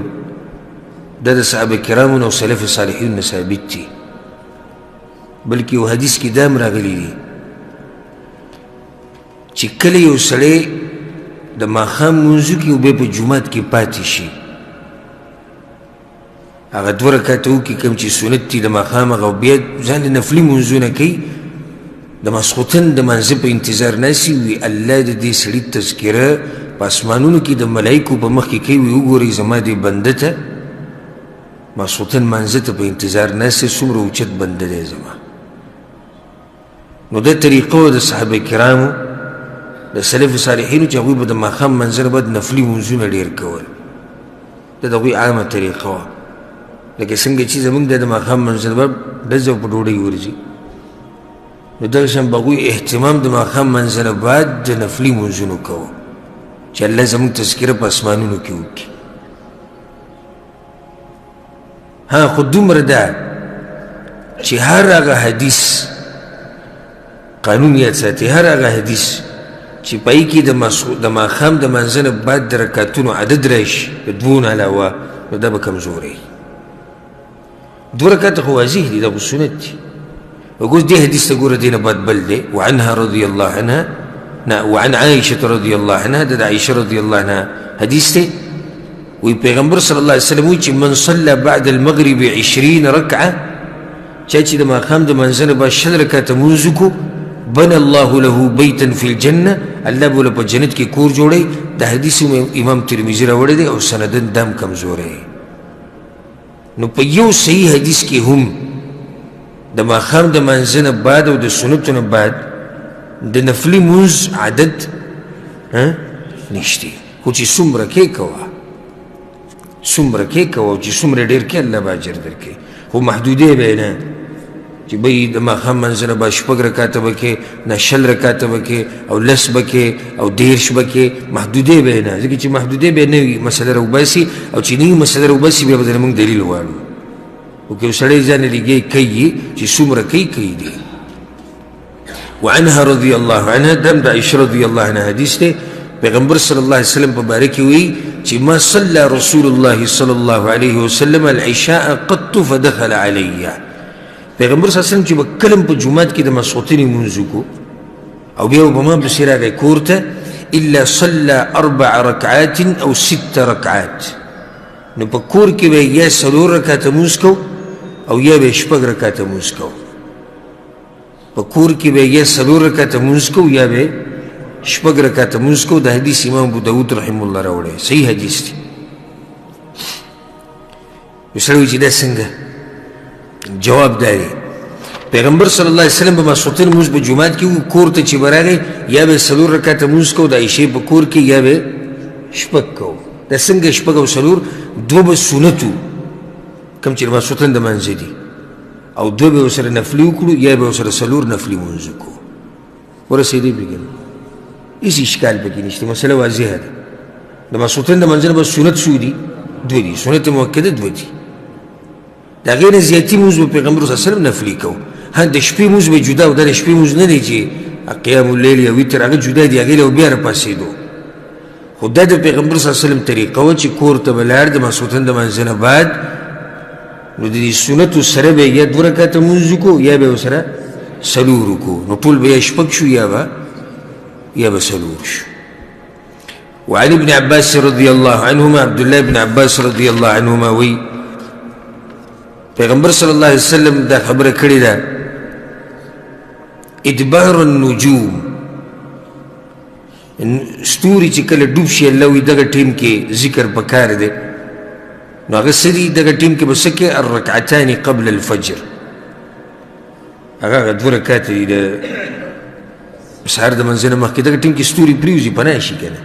دا د صحابه کرامو او سلف صالحین نه ثابت دي بلکې یو حدیث کې دا هم راغلی دی چې کله یو سړی د ماښام منځو کې او بیا په جومات کې پاتې شي هغه 2 رکعاته وکړي کوم چې سنت دي د ماښام هغه بیا ځان د نفلي منځونه کوي د ماسخوتن د منځه په انتظار ناستي وي الله د دې سړي تذکره په اسمانونو کې د ملایکو په مخ کې کوي وي وګورئ زما دې بنده ته ماسخوتن منځه ته په انتظار ناست څومره اوچت بنده دی زما نو دا طریقه د صحابه کرامو د سلف صالحینو چې هغوی به د ماښام منځ نه بعد نفلي منځونه ډېر کول دا د هغوی عامه طریقه وه لکه څنګه چې زموږ د ماښام منځ نه بعد ډزه په ډوډۍ ورځي نو دغه شان به هغوی اهتمام د ماښام منځ نه بعد د نفلي منځونو کوو چې الله زموږ تذکره په اسمانونو کې وکړي ها خو دومره ده چې هر هغه حدیث قانون یاد ساتي هر هغه حدیث چې پای کې د ماښام د منځ نه بعد د رکعتونو عدد راشي د 2 علاوه نو دا به کمزوری. 2 رکعته خو واضح دي، دا خو سنت دي. وګوس دې حدیث ته ګوره، دې نه بعد بل دی. وعنها رضی الله عنها، وعن عائشة رضی الله عنها، دا عائشة رضی الله عنها حدیث دی. وی پیغمبر صلی الله علیه وسلم وی چې من صلى بعد المغرب 20 رکعه، چا چې د ماښام د منځه نه بعد 20 رکعته لمونځ وکړو، بنى الله له بیتا فی الجنه، الله به له په جنت کې کور جوړوي. دا حدیث امام ترمذي راوړی دی او سندن دم کمزوری. نو په یو صحیح حدیث کې هم د ماښام د منځه نه بعد او د سنتو نه بعد د نفلي مونځ عدد نشته، خو چې څومره کې کوه، څومره کې کوه، چې څومره ډېر کې الله به اجر درکوي. خو محدودې به یې نه چې بهی د ماښام منځه نه به 6 رکعته به کې، نه 20 رکعته به کې، او 10 به کې، او 13 به کې. محدودې به یې نه، ځکه چې محدودې به یې نه وي مسله راوباسي، او چې نه وي مسله راوباسي بیا به درنه موږ دلیل غواړو. خو که یو سړی ځان لګي کوي چې څومره کوي دی. وعنها رضی الله عنها، دم د عائشة رضی الله عنها حدیث دی. پیغمبر صلی الله علیه وسلم په باره کې وی چې ما صلى رسول الله صلی الله علیه وسلم العشاء قط فدخل علی. پیغمبر صلی الله علیه وسلم چې به کلم په جومات کې د ماسخوتنې لمونځ وکړو او بیا به ما پسې راغی کور ته، الا صلى 4 رکعات او 6 رکعات. نو په کور کې به یا 4 رکعته لمونځ کو او یا به 6 رکعته لمونځ کو. په کور کې به یا 4 رکعته لمونځ کو یا به 6 رکعته لمونځ کو. دا حدیث امام ابو داود رحمه الله راوړی، صحیح حدیث دی. یو سړی وایي چې دا څنګه؟ جواب داری پیغمبر صلی الله علیه وسلم به ماسخوتن لمونځ په جومات کې وو، کور ته چې به راغی یا به 4 رکعته لمونځ کو د عایشې په کور کې، یا به 6 کو. دا څنګه 6 او 4؟ 2 به سنت وو کوم چې د ماسخوتن د منځه دي، او 2 به ورسره نفلي وکړو، یا به ورسره 4 نفلي لمونځ وکړو. ورسېدی پکې هېڅ اشکال پکې نشته، مسله واضحه ده. د ماسخوتن د منځه نه به سنت څو دي؟ 2 دي، سنت مؤکده 2 دي. د هغې نه زیاتي لمونځ به پیغمبر صلی الله علیه وسلم نفلي کو. ها د شپې لمونځ به جدا و، دا د شپې لمونځ نه دی چې قیام اللیل یا وتر، هغه جدا دي، هغې له بیا راپاڅېدو. خو دا د پیغمبر صلی الله علیه وسلم طریقه وه چې کور ته به لاړ د ماسخوتن د منځه نه بعد، نو د دې سنتو سره به یا 2 رکعته لمونځ وکړو یا به ورسره 4 وکړو. نو ټول به یا 6 شو یا به 4 شو. وعن ابن عباس رضی الله عنهما، عبدالله بن عباس رضی الله عنهما وی پیغمبر صلی الله علیه وسلم دا خبره کړې ده، ادبار النجوم، ستوري چې کله ډوب شي الله وی دغه ټیم کې ذکر پکار دی. نو هغه څه دي؟ دغه ټیم کې به څه کې؟ الرکعتان قبل الفجر، هغه 2 رکعته دي د سهار د منځه نه مخکې. دغه ټیم کې ستوري پرېوځي پناه شي که نه.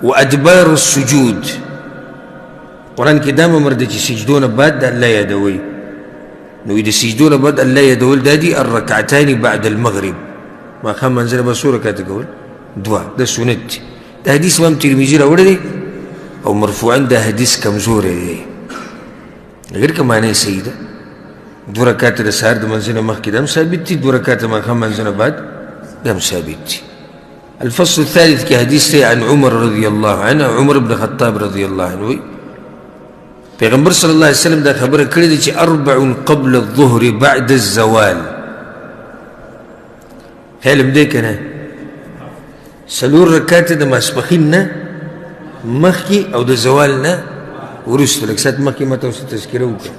وادبار السجود، قرآن کې دا امر دی چې سجدو نه بعد د الله یادوئ. نو د سجدو نه بعد الله یادول دا دي الرکعتان بعد المغرب. ماښام منځه نه به 2 رکعته کول؟ 2. دا سنت دی. دا حدیث امام ترمذي راوړی دی او مرفوعا دا حدیث کمزوری دی، اگر که معنی صحیح ده. 2 رکعته د سهار د منځه نه مخکې دا هم ثابت دي، 2 رکعته ماښام منځه نه بعد دا هم ثابت دي. الفصل الثالث کې حدیث دی عن عمر رضی الله عنه، عمر بن خطاب رضی الله عنه وی پیغمبر صلی الله علیه وسلم دا خبره کړې ده چې 4 قبل الظهر بعد الزوال. علم دی که نه؟ 4 رکعته د ماسپښین نه مخکې او د زوال نه وروسته. لږ ساعت مخکې ما تاسو تذکره وکړه.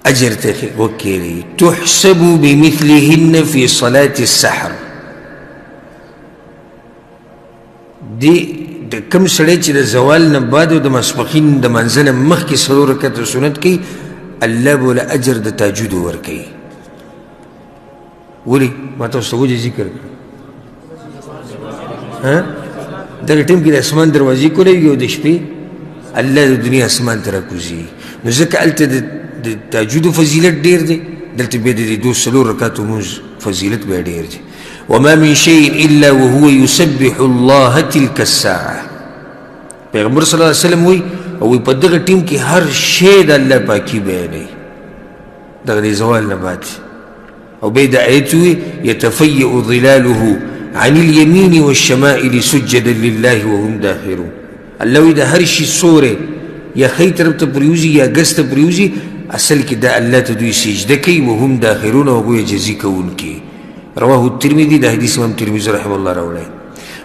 اجر ته وکړي. تحسب بمثلهن في صلاة السحر. دی د کوم سړی چې د زوال نه بعد او د ماسپښین د منځه نه مخکې 4 رکعته سنت کوي، الله به له اجر د تهجد ورکوي. ولې؟ ما تاسو ته وجه ذکر کړه. دغه ټیم کې د اسمان دروازې کولېږي او د شپې الله د دنیا اسمان ته راکوزي. نو ځکه هلته د تهجد فضیلت ډېر دی، دلته بیا د دې 4 رکعتو لمونځ فضیلت بیا ډېر دی. وما من شيء الا وهو يسبح الله تلك الساعه. پیغمبر صلی الله علیه وسلم وی او په دغه ټیم کې هر شی د الله پاکي بیانوي دغه د زوال نه بعد. او بیا د آیت وی یتفیأ ظلاله عن اليمين والشمائل سجدا لله وهم داخرون. الله وی دا هر شي سوره یا خی طرف ته پریوزي یا ګس ته پریوزي اصل کې دا الله ته دوی سجده کوي وهم داخرون او هغوی عجزي کوونکي. رواه الترمذي، دا حدیث امام ترمذي رحمه الله راوړی.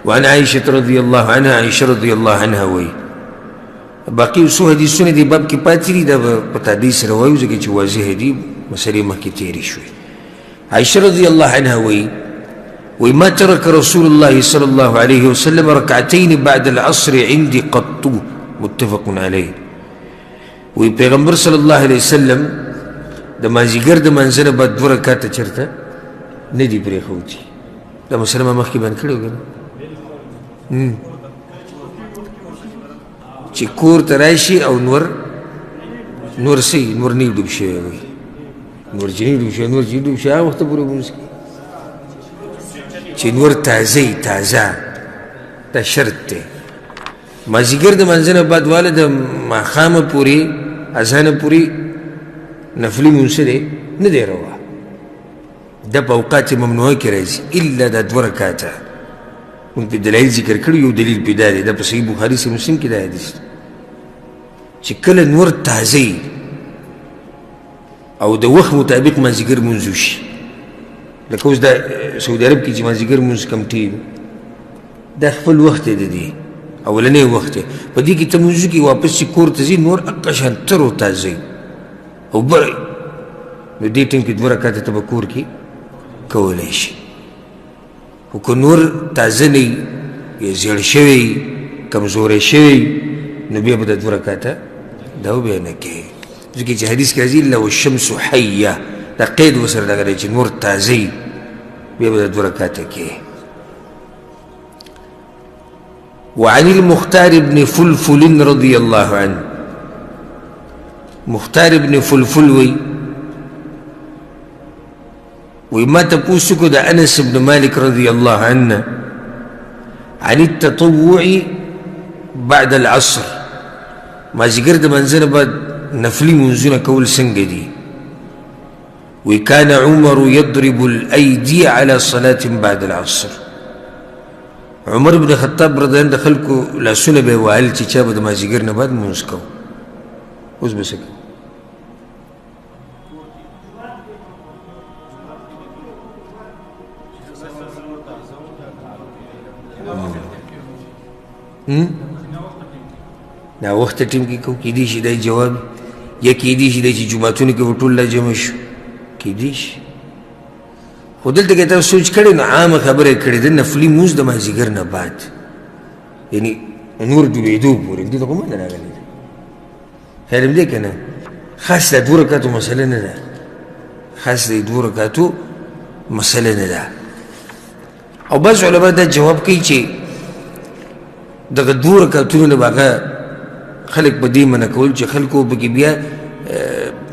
وعن عائشة رضي الله عنها، عائشة رضي الله عنها وی باقي څو حدیثونه دې باب کې پاتې دي، دا په تادیث سره وایو ځکه چې واضح دي، مسلې مخکې تېرې شوې. عائشة رضي الله عنها وی ما ترك رسول الله صلى الله عليه وسلم ركعتين بعد العصر عندي قط، متفق عليه. وی پیغمبر صلی الله علیه وسلم د مازدیګر د منځه نه بعد 2 رکعاته چېرته نه دي پرېښودي. دا مسله ما مخکې بیان کړې وه که نه، چې کور ته راشي او نور څه نور نه ډوب شوی وي، نور چې نه ډوب شوی، نور چې ډوب شوی هغه وخته پورې لمونځ کوي چې نور تازه دا شرط دی. مازدیګر د منځه نه بعد واله د ماښامه پورې اذانه پورې نفلي لمونځ دی نه دی روا، دا په اوقات ممنوعه کې راځي الا دا 2 رکعاته. موږ په دلایل ذکر کړي، یو دلیل پې دا دی، دا په صحیح بخاري صحیح مسلم کې دا حدیث چې کله نور تازه او د وخت مطابق مازدیګر لمونځ وشي، لکه اوس دا سعودي عرب کې چې مازدیګر لمونځ کمټي دا خپل وخت دی، د دې اولنی وخت دی، په دې کې ته لمونځ وکړي واپس چې کور ته ځي نور هغه شان تر و تازه او بری، نو دې ټیم کې 2 رکعاته ته به کور کې کولی شي. خو که نور تازه نه وي یا زیړ شوی کمزوری شوی نو بیا به د 2 رکعاته دا بیا نه کوي، ځکه چې حدیث کې راځي الا والشمس حیه، دا قید ورسره دغه دی چې نور تازه وي بیا به د 2 رکعاته کوي. وعن المختار بن فلفل رضي الله عنه، مختار بن فلفل وی ما تپوسو کو دا انس بن مالک رضی اللہ عنہ عن التطوع بعد العصر، مازدیګر د منځه نه بعد نفلي منځونه کول څنګه دي؟ وی کان عمر یضرب الایدی علی صلاة بعد العصر، عمر بن خطاب رضی الله عنه د خلکو لاسونه به یې وهل چې چا به د مازدیګر نه بعد لمونځ کوو. اوس به څه کوو؟ نا وخت ټیم کې کوو، کیدای شي دا جواب، یا کیدای شي دا چې جوماتونو کې به ټول لا جمع شو، کیدای شي. خو دلته کې تاسو سوچ کړی نو عامه خبره یې کړې ده، نفلي لمونځ د مازدیګر نه بعد یعنې نور ډوبېدو پورې، دې ته خو منډه راغلې ده. خیر هم دی که نه؟ خاص دا 2 رکعاتو مسله نه ده، خاص د 2 رکعاتو مسله نه ده. او بعض علما دا جواب کوي چې دغه 2 رکعتونو نه به هغه خلک په دې منع کول چې خلکو پکې بیا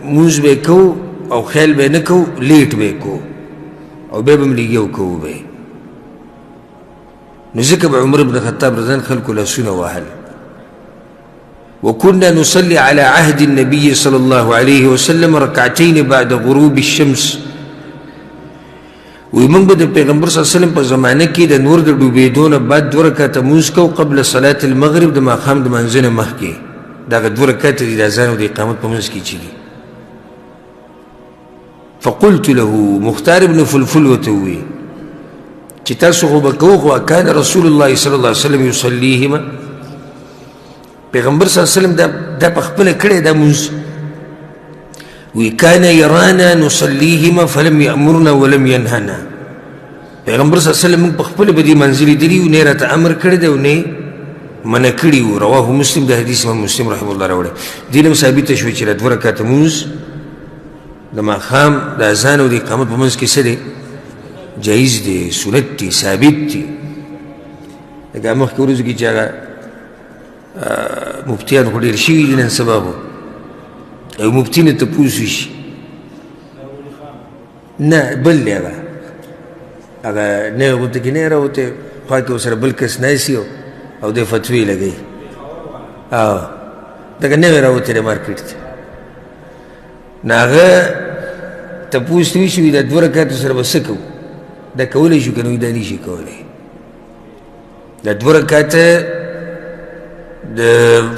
لمونځ به یې کوو او خیال به یې نه کوو، لیټ به یې کوو او بیا به هم لږې وکوو به یې. نو ځکه به عمر بن خطاب رضی الله عنه خلکو لاسونه وهل. وكنا نصلي على عهد النبي صلى الله عليه وسلم ركعتين بعد غروب الشمس، وی موږ به د پیغمبر صلی الله علیه وسلم په زمانه کې د نور د ډوبېدو نه بعد 2 رکعاته لمونځ کوو قبل صلاة المغرب، د ماښام د لمانځه نه مخکې. دغه 2 رکعاته دي د اذان او د اقامت په منځ کې چې دي. فقلت له، مختار بن فلفل ورته وویل چې تاسو خو به کوو، خو کان رسول الله صلی الله علیه وسلم یصلیهما، پیغمبر صلی الله علیه وسلم دا په خپله کړی دا لمونځ. وی کان یرانا نصلیهما فلم یأمرنا ولم ینهنا، پیغمبر صلی الله علیه وسلم موږ په خپله به دې منځ لیدلي وو، نه یې راته امر کړی دی او نه یې منع کړي وو. رواه مسلم، دا حدیث امام مسلم رحمه الله راوړی. دې نه هم ثابته شوه چې دا 2 رکعاته لمونځ د ماښام د اذان او د اقامت په منځ کې څه دی؟ جایز دی، سنت دی، ثابت دی. لکه مخکې ورځو کې چې هغه مفتیان خو ډېر شوي دي نن سبا خو او مفتي نه تپوس وشي، نه بل دی هغه نه غوته کې نه راوته، خوا کې ورسره بل کس ناستي او دی فتوی لګوي، دغه نوی راوتلی مارکیټ ته، نو هغه تپوس ته وشي دا 2 رکعاتو سره به څه کوو؟ دا کولی شو که نه دا نشي کولی. دا 2 رکعته د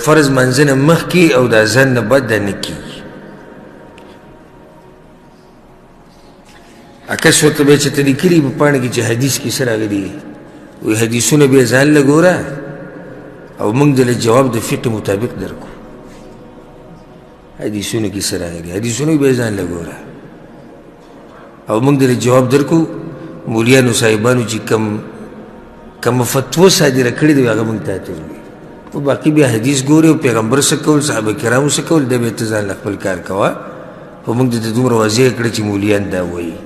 فرض منځنه مخکې او د اذان نه بعد دا نه کېږي. عکس ورته به یې چېرته لیکلي په پاڼه کې چې حدیث کې څه راغلي وایي حدیثونه به یې ځان له ګوره او موږ دله جواب د فقه مطابق درکو. حدیثونه کې څه راغلي حدیثونه به یې ځان له ګوره او موږ دله جواب درکو. مولیانو صاحبانو چې کومه فتوا صادره کړې ده هغه موږ ته وایي او باقي بیا حدیث ګوري او پیغمبر څه کول صحابه کرامو څه کول دا به ته ځان له خپل کار کوه خو موږ درته دومره واضح کړه چې مولیان دا وایي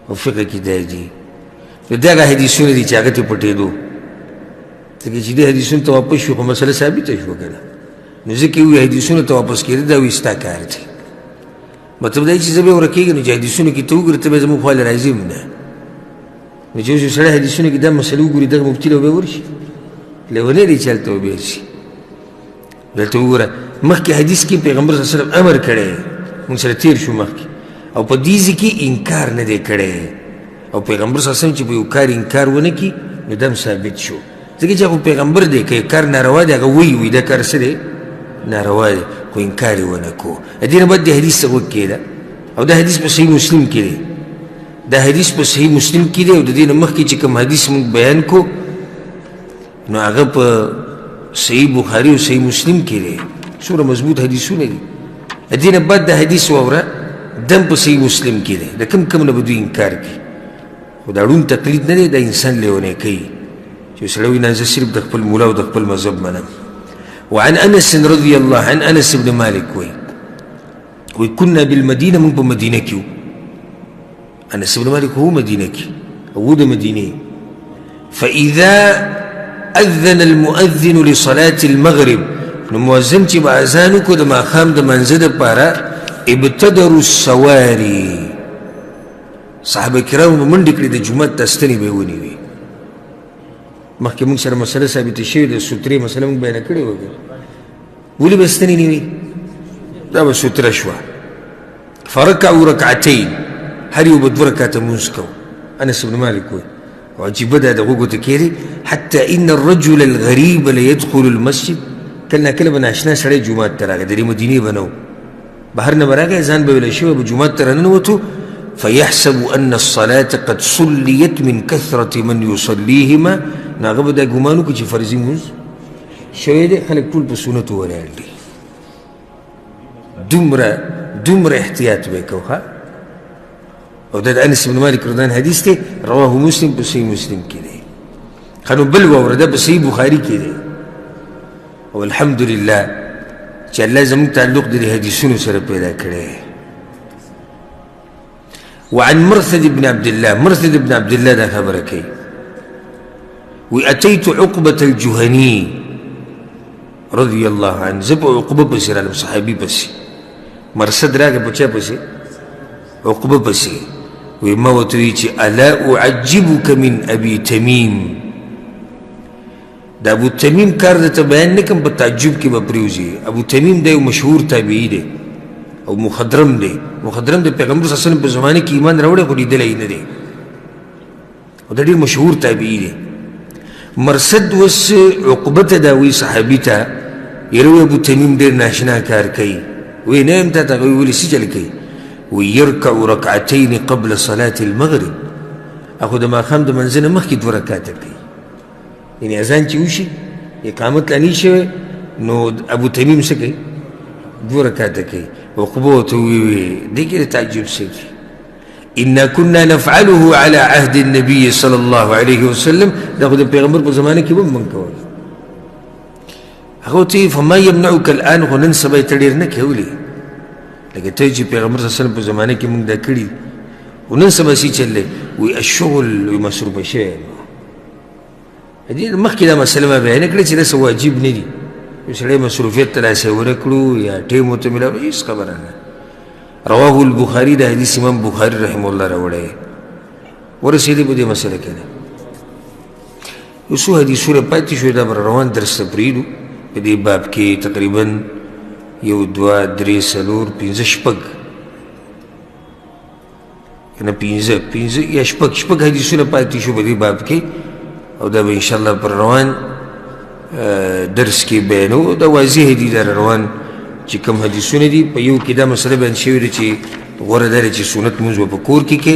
او فقه کې دا دي. نو دا هغه حدیثونه دي چې هغه ته پټېدو ځکه چې دې حدیثونو ته واپس شو خو مسله ثابته شوه که نه نو ځکه یې وایي حدیثونو ته واپس کېده دا وایي ستا کار دی. مطلب دا چې زه به ورکېږم نو چې حدیثونو کې ته وګورې ته به زموږ خواله راځي هم نه نو چې اوس یو سړی حدیثونو کې دا مسله وګوري دغه مفتي له به ورشي لیونی دی چې هلته به بېر شي. دلته وګوره مخکې حدیث کې پیغمبر صلی الله علیه وسلم امر کړی موږ سره تېر شو مخکې او په دې ځای کې انکار نه دی کړی او پیغمبر صلی الله علیه وسلم چې په یو کار انکار ونه کړي نو دا هم ثابت شو ځکه چې هغه پیغمبر دی که کار ناروا دی هغه وایي دا کار څه دی ناروا دی خو انکار یې ونه کړو. دې نه بعد دې حدیث ته غوږ کېده او دا حدیث په صحیح مسلم کې دی دا حدیث په صحیح مسلم کې دی او د دې نه مخکې چې کوم حدیث موږ بیان کړو نو هغه په صحیح بخاري او صحیح مسلم کې دی څومره مضبوط حدیثونه دي. دې نه بعد د حدیث واوره دم په صحیح مسلم کې دی د کوم نه به دوی انکار کوي خو دا ړوند تقلید نه دی دا انسان لیونی کوي چې سړی وایي نه زه صرف د خپل مولا او د خپل مذهب منم. وعن انس رضي الله عن انس بن مالك وي كنا بالمدينه من بمدينه كيو انس بن مالك هو مدينه كي هو ده مدينه فاذا اذن المؤذن لصلاه المغرب المؤذن چې باذان کو د ماخام د منځ د پاره ابتدروا السواري صحابه کرام منډې کړې د جمعه تستنی به ونیوي. مخکې موږ سره مسله ثابته شوې ده سوترې مسله موږ بیانه کړې وه ولې به ستنې نیوي دا به سوتره شوه. فرکعوا رکعتین هر یو به 2 رکعته لمونځ کوو. انس بن مالک وایي او عجیبه ده د غوږو ته کېدې حتی ان الرجل الغریب لیدخل المسجد کله ناکله به ناشنا سړی جومات ته راغی د دې مدینې به نه و بهر نه به راغی ځان به ویلی شوی به جومات ته راننوتو فيحسب أن الصلاة قد صليت من كثرة من يصليهما ناغه به دا ګمان وکړي چې فرضي لمونځ شوی دی خلک ټول په سنتو ولاړ دي. دومره احتیاط به یې کوو ښه او دا د انس بن مالک رضان حدیث دی رواه مسلم په صحیح مسلم کې دی. ښه نو بل واوره دا په صحیح بخاري کې دی او الحمدلله چې الله زموږ تعلق د دې حدیثونو سره پیدا کړی. وعن مرثد بن عبد الله دا خبره کوي واتيت عقبة الجهني رضي الله عنه زب عقبه پسې رالم صحابي پسې مرثد راغی په چا پسې عقبه پسې وی ما ورته ویل چې الا اعجبك من ابي تميم دا ابو تمیم کار درته بیان نه کوم په تعجب کې به پرېوځي. ابو تمیم دی یو مشهور تابعي دی او مخضرم دی د پیغمبر صلی الله علیه وسلم په زمانه کې ایمان راوړی خو لیدلی نه دی او دا ډېر مشهور تابعي دی. مرصد اوس عقبه ته دا وایي صحابي ته یره ابو تمیم ډېر ناشنا کار کوي وایي نه یم تا ته هغه ولې څه چل کوي وایي یرکع رکعتین قبل صلاة المغرب اخو د ماښام د منځه نه مخکې 2 رکعته کوي یعنې اذان چې وشي اقامت لا نه شوی نو ابو تمیم څه کوي 2 رکعته کوي. عقبه ورته وویل دې کې د تعجب څه دي انا كنا نفعله على عهد النبي صلى الله عليه وسلم دا خو د پیغمبر په زمانه کې به موږ کول. هغه ورته فما يمنعك الان خو نن سبا یې ته ډېر نه کوې ولې لکه ته چې پیغمبر صلی الله علیه وسلم په زمانه کې موږ دا کړي خو نن سبا څه چل دی وایي الشغل وایي مصروفه شوی دې مخکې دا مسله ما بیانه کړې چې داسې واجب نه دي یو سړی مصروفیت ته لاسې ورکړو یا ټیم ورته میلاو هېڅ خبره نه. رواه البخاري دا حدیث امام بخاري رحمه الله راوړی ورسېدی په دې مسله کې نه یو څو حدیثونه پاتې شوي دا به روان درس ته پرېږدو په دې باب کې تقریبا 1 2 3 4 5 6 کنه 5 یا 6 حدیثونه پاتې شو په دې باب کې او دا به انشاءالله پر روان درس کې بیانو. دا واضح دي دا روان چې کوم حدیثونه دي په یو کې دا مسله بیان شوې ده چې غوره دا چې سنت لمونځ به په کور کې کې.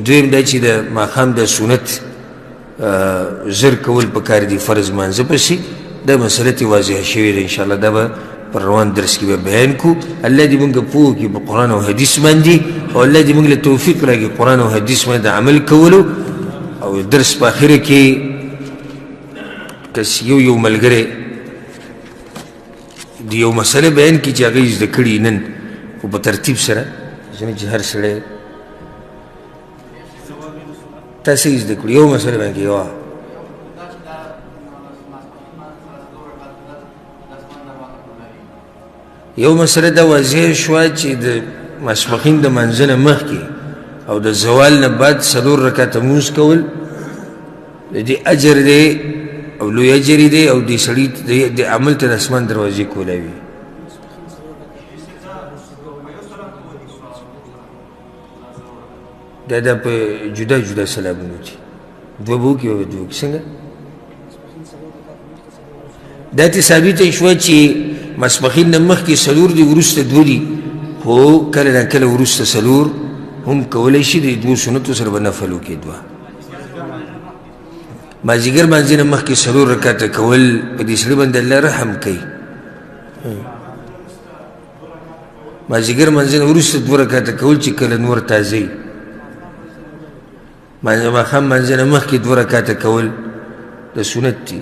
دویم دا چې د ماښام د سنت زر کول پکار دي فرض مانځه پسې. دا مسله ترې واضحه شوې ده انشاءالله. دا به پر روان درس کې به بیان کو. الله دې موږ پوه کړي په قرآن او حدیث باندې او الله دې موږ له توفیق راکړي قرآن او حدیث باندې د عمل کولو. او درس په اخره کې کس یو ملګری د یو مسله بیان کړي چې هغه یې زده کړي نن خو په ترتیب سره چې هر سړی تاسې یې زده کړي یو مسله بیان کړي. یو مسله دا واضح شوه چې د ماسپښین د منځه نه مخکې او د زوال نه بعد 4 رکعته لمونځ کول د دې اجر دی او لوی اجر دی او دې سړي د عمل ته د اسمان دروازې کولاوي. دا په جدا جدا سلامونو دي. دوه به وکړي او دوه وکړي څنګه دا ته ثابته شوه چې ماسپښین نه مخکې 4 دي وروسته 2 دي خو کله نه کله وروسته 4 هم کولی شي د 2 سنتو سره به نفل وکړي. 2 مازدیګر مانځه نه مخکې 4 رکعته کول په دې سړي باندې الله رحم کوي. مازدیګر مانځه نه وروسته 2 رکعته کول چې کله نور تازه وي. ماښام مانځه نه مخکې 2 رکعته کول د سنت دي.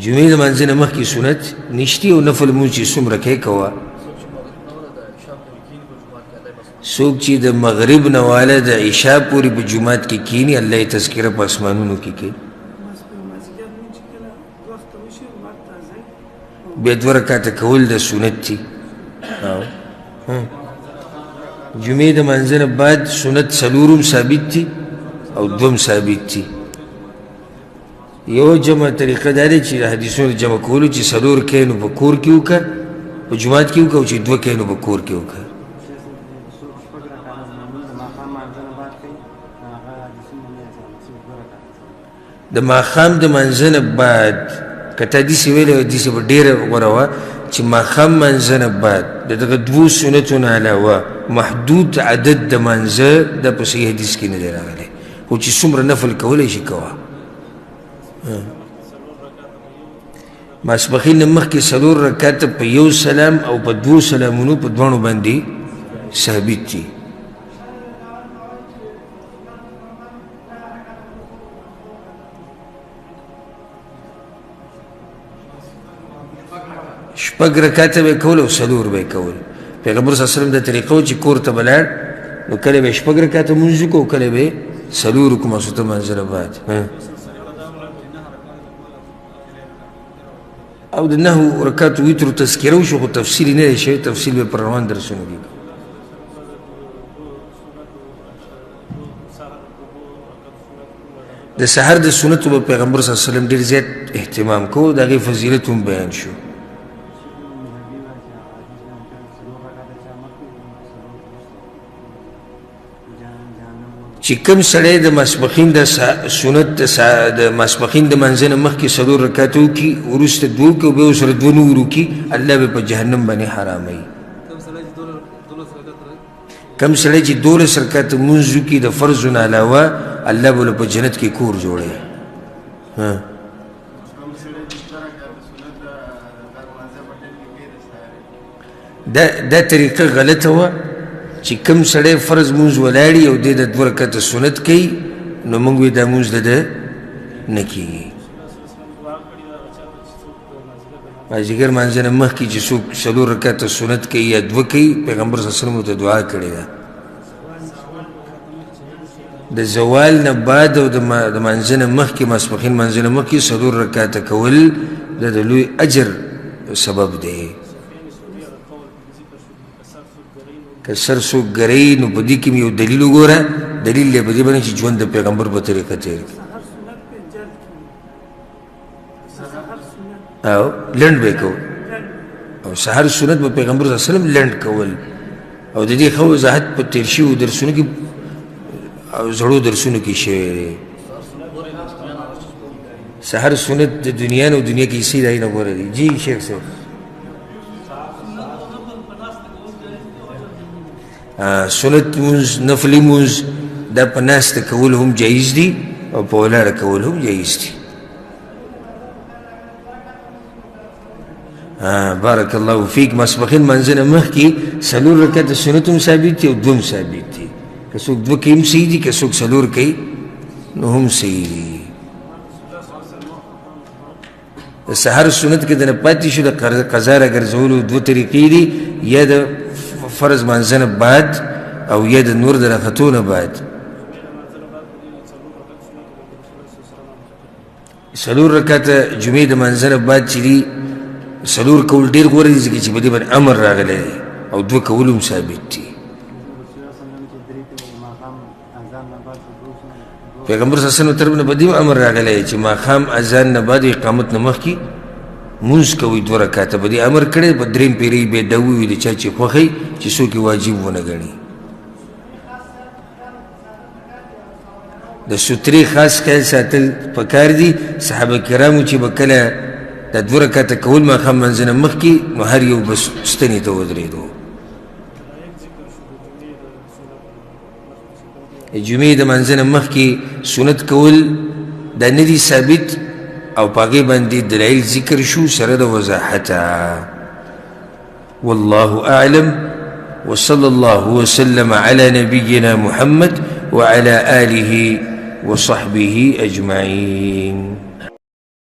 جمعې د مانځه نه مخکې سنت نشتي او نفل لمونځ چې څومره کوې کوه. څوک چې د مغرب نه واله د عشا پورې په جومات کې کیني الله یې تذکره په اسمانونو کې کوي. بیا 2 رکعته کول د سنت دي. جمعې د مانځه نه بعد سنت 4 ثابت دي او 2 ثابت دي. یو جمع طریقه دا دی چې د حدیثونو جمع کولو چې 4 کوې نو په کور کې وکړه په جومات کې وکړه او چې 2 کوې نو په کور کې وکړه. د ماښام د مانځه نه بعد که ته حدیث یې ویلی حدیث به ډېره غوره وه چې ماښام مانځه نه بعد د دغه 2 سنتو نه علاوه محدود عدد د مانځه دا په صحیح حدیث کې نه دی راغلی خو چې څومره نفل کولی شي کوه. ماسپښین نه مخکې 4 رکعته په 1 سلام او په 2 سلامونو په دواړو باندې ثابت دي. شپږ رکعته به کول او 4 به کول. پیغمبر صلی الله علیه وسلم د طریقو چې کور ته بلاړ نو کله به 4 رکعته لمونځ وکړو کله به 4 وکړو ماسوته مانځه نه بعد. او د 9 رکعاتو ویترو تذکره وشو خو تفصیل نه دی شوی. تفصیل به پر روان درسونه دي. د سحر د سنتو به پیغمبر صلی الله علیه وسلم ډېر زیات اهتمام کو. د هغې فضیلت هم بیان شو. چې کوم سړی د ماسپښین د سنت د ماسپښین د منځه نه مخکې 4 رکعته وکړي وروسته 2 وکړي او بیا ورسره 2 نور وکړي الله به په جهنم باندې حراموي. کوم سړی چې 12 رکعته لمونځ وکړي د فرضو نه علاوه الله به له په جنت کې کور جوړوي. دا طریقه غلطه وه چې کوم سړی فرض مونځ ولاړي او دی د 2 رکعته سنت کوي نو موږ وایو دا مونځ د ده نه کېږي. مازدیګر مانځه نه مخکې چې څوک 4 رکعته سنت کوي یا 2 کوي پیغمبر صلی الله علیه وسلم ورته دعا کړې ده. د زوال نه بعد او د مانځه نه مخکې ماسپښین مانځه نه مخکې 4 رکعته کول د لوی اجر سبب دی. که سر څوک ګرئ نو په دې کې یو دلیل وګوره. دلیل دی په دې باندې چې ژوند د پیغمبر په طریقه تېر کړي او لنډ به یې کول او سحر سنت به پیغمبر صلی الله علیه وسلم لنډ کول او د دې ښه وضاحت په تېر شویو درسونو کې او زړو درسونو کې شوی دی سحر سنت د دنیا نه دنیا کې هیڅ ځای نه غوره دی جی شیخ صاحب سنت مونځ نفلي مونځ دا په ناسته کول هم جایز دي او په ولاړه کول هم جایز دي بارک الله فیک ماسپښین منځ نه مخکې څلور رکعته سنت هم ثابت دي او دوه هم ثابت دي که څوک دوه کوي هم صحیح دي که څوک څلور کوي نو هم صحیح دي د سحر سنت کې د نه پاتې شو د قضا راګرځولو دوه طریقې دي یا د فرض منځ نه بعد او یا د نور د راختو نه بعد څلور رکعته جمعې د منځ نه بعد چې دي څلور کول ډېر غوره دي ځکه چې په دې باندې امر راغلی دی او دوه کول هم ثابت دي پیغمبر صلی الله علیه وسلم طرف نه په دې امر راغلی دی چې ماښام اذان نه بعد اقامت نه مخکې مونځ کوئ دوه رکعته په دې امر کړی په درېیم پیرۍ بیا دا ووي د چا چې خوښوي چې څوک یې واجب ونه ګڼي د سترې خاص خیال ساتل پکار دي صحابه کرامو چې به کله دا دوه رکعته کول ماښام منځ نه مخکې نو هر یو به ستنې ته ودرېدو جمعې د منځ نه مخکې سنت کول دا نه دي ثابت او په هغې باندې دلایل ذکر شو سره د وضاحته والله اعلم وصلى الله وسلم على نبينا محمد وعلى آله وصحبه أجمعين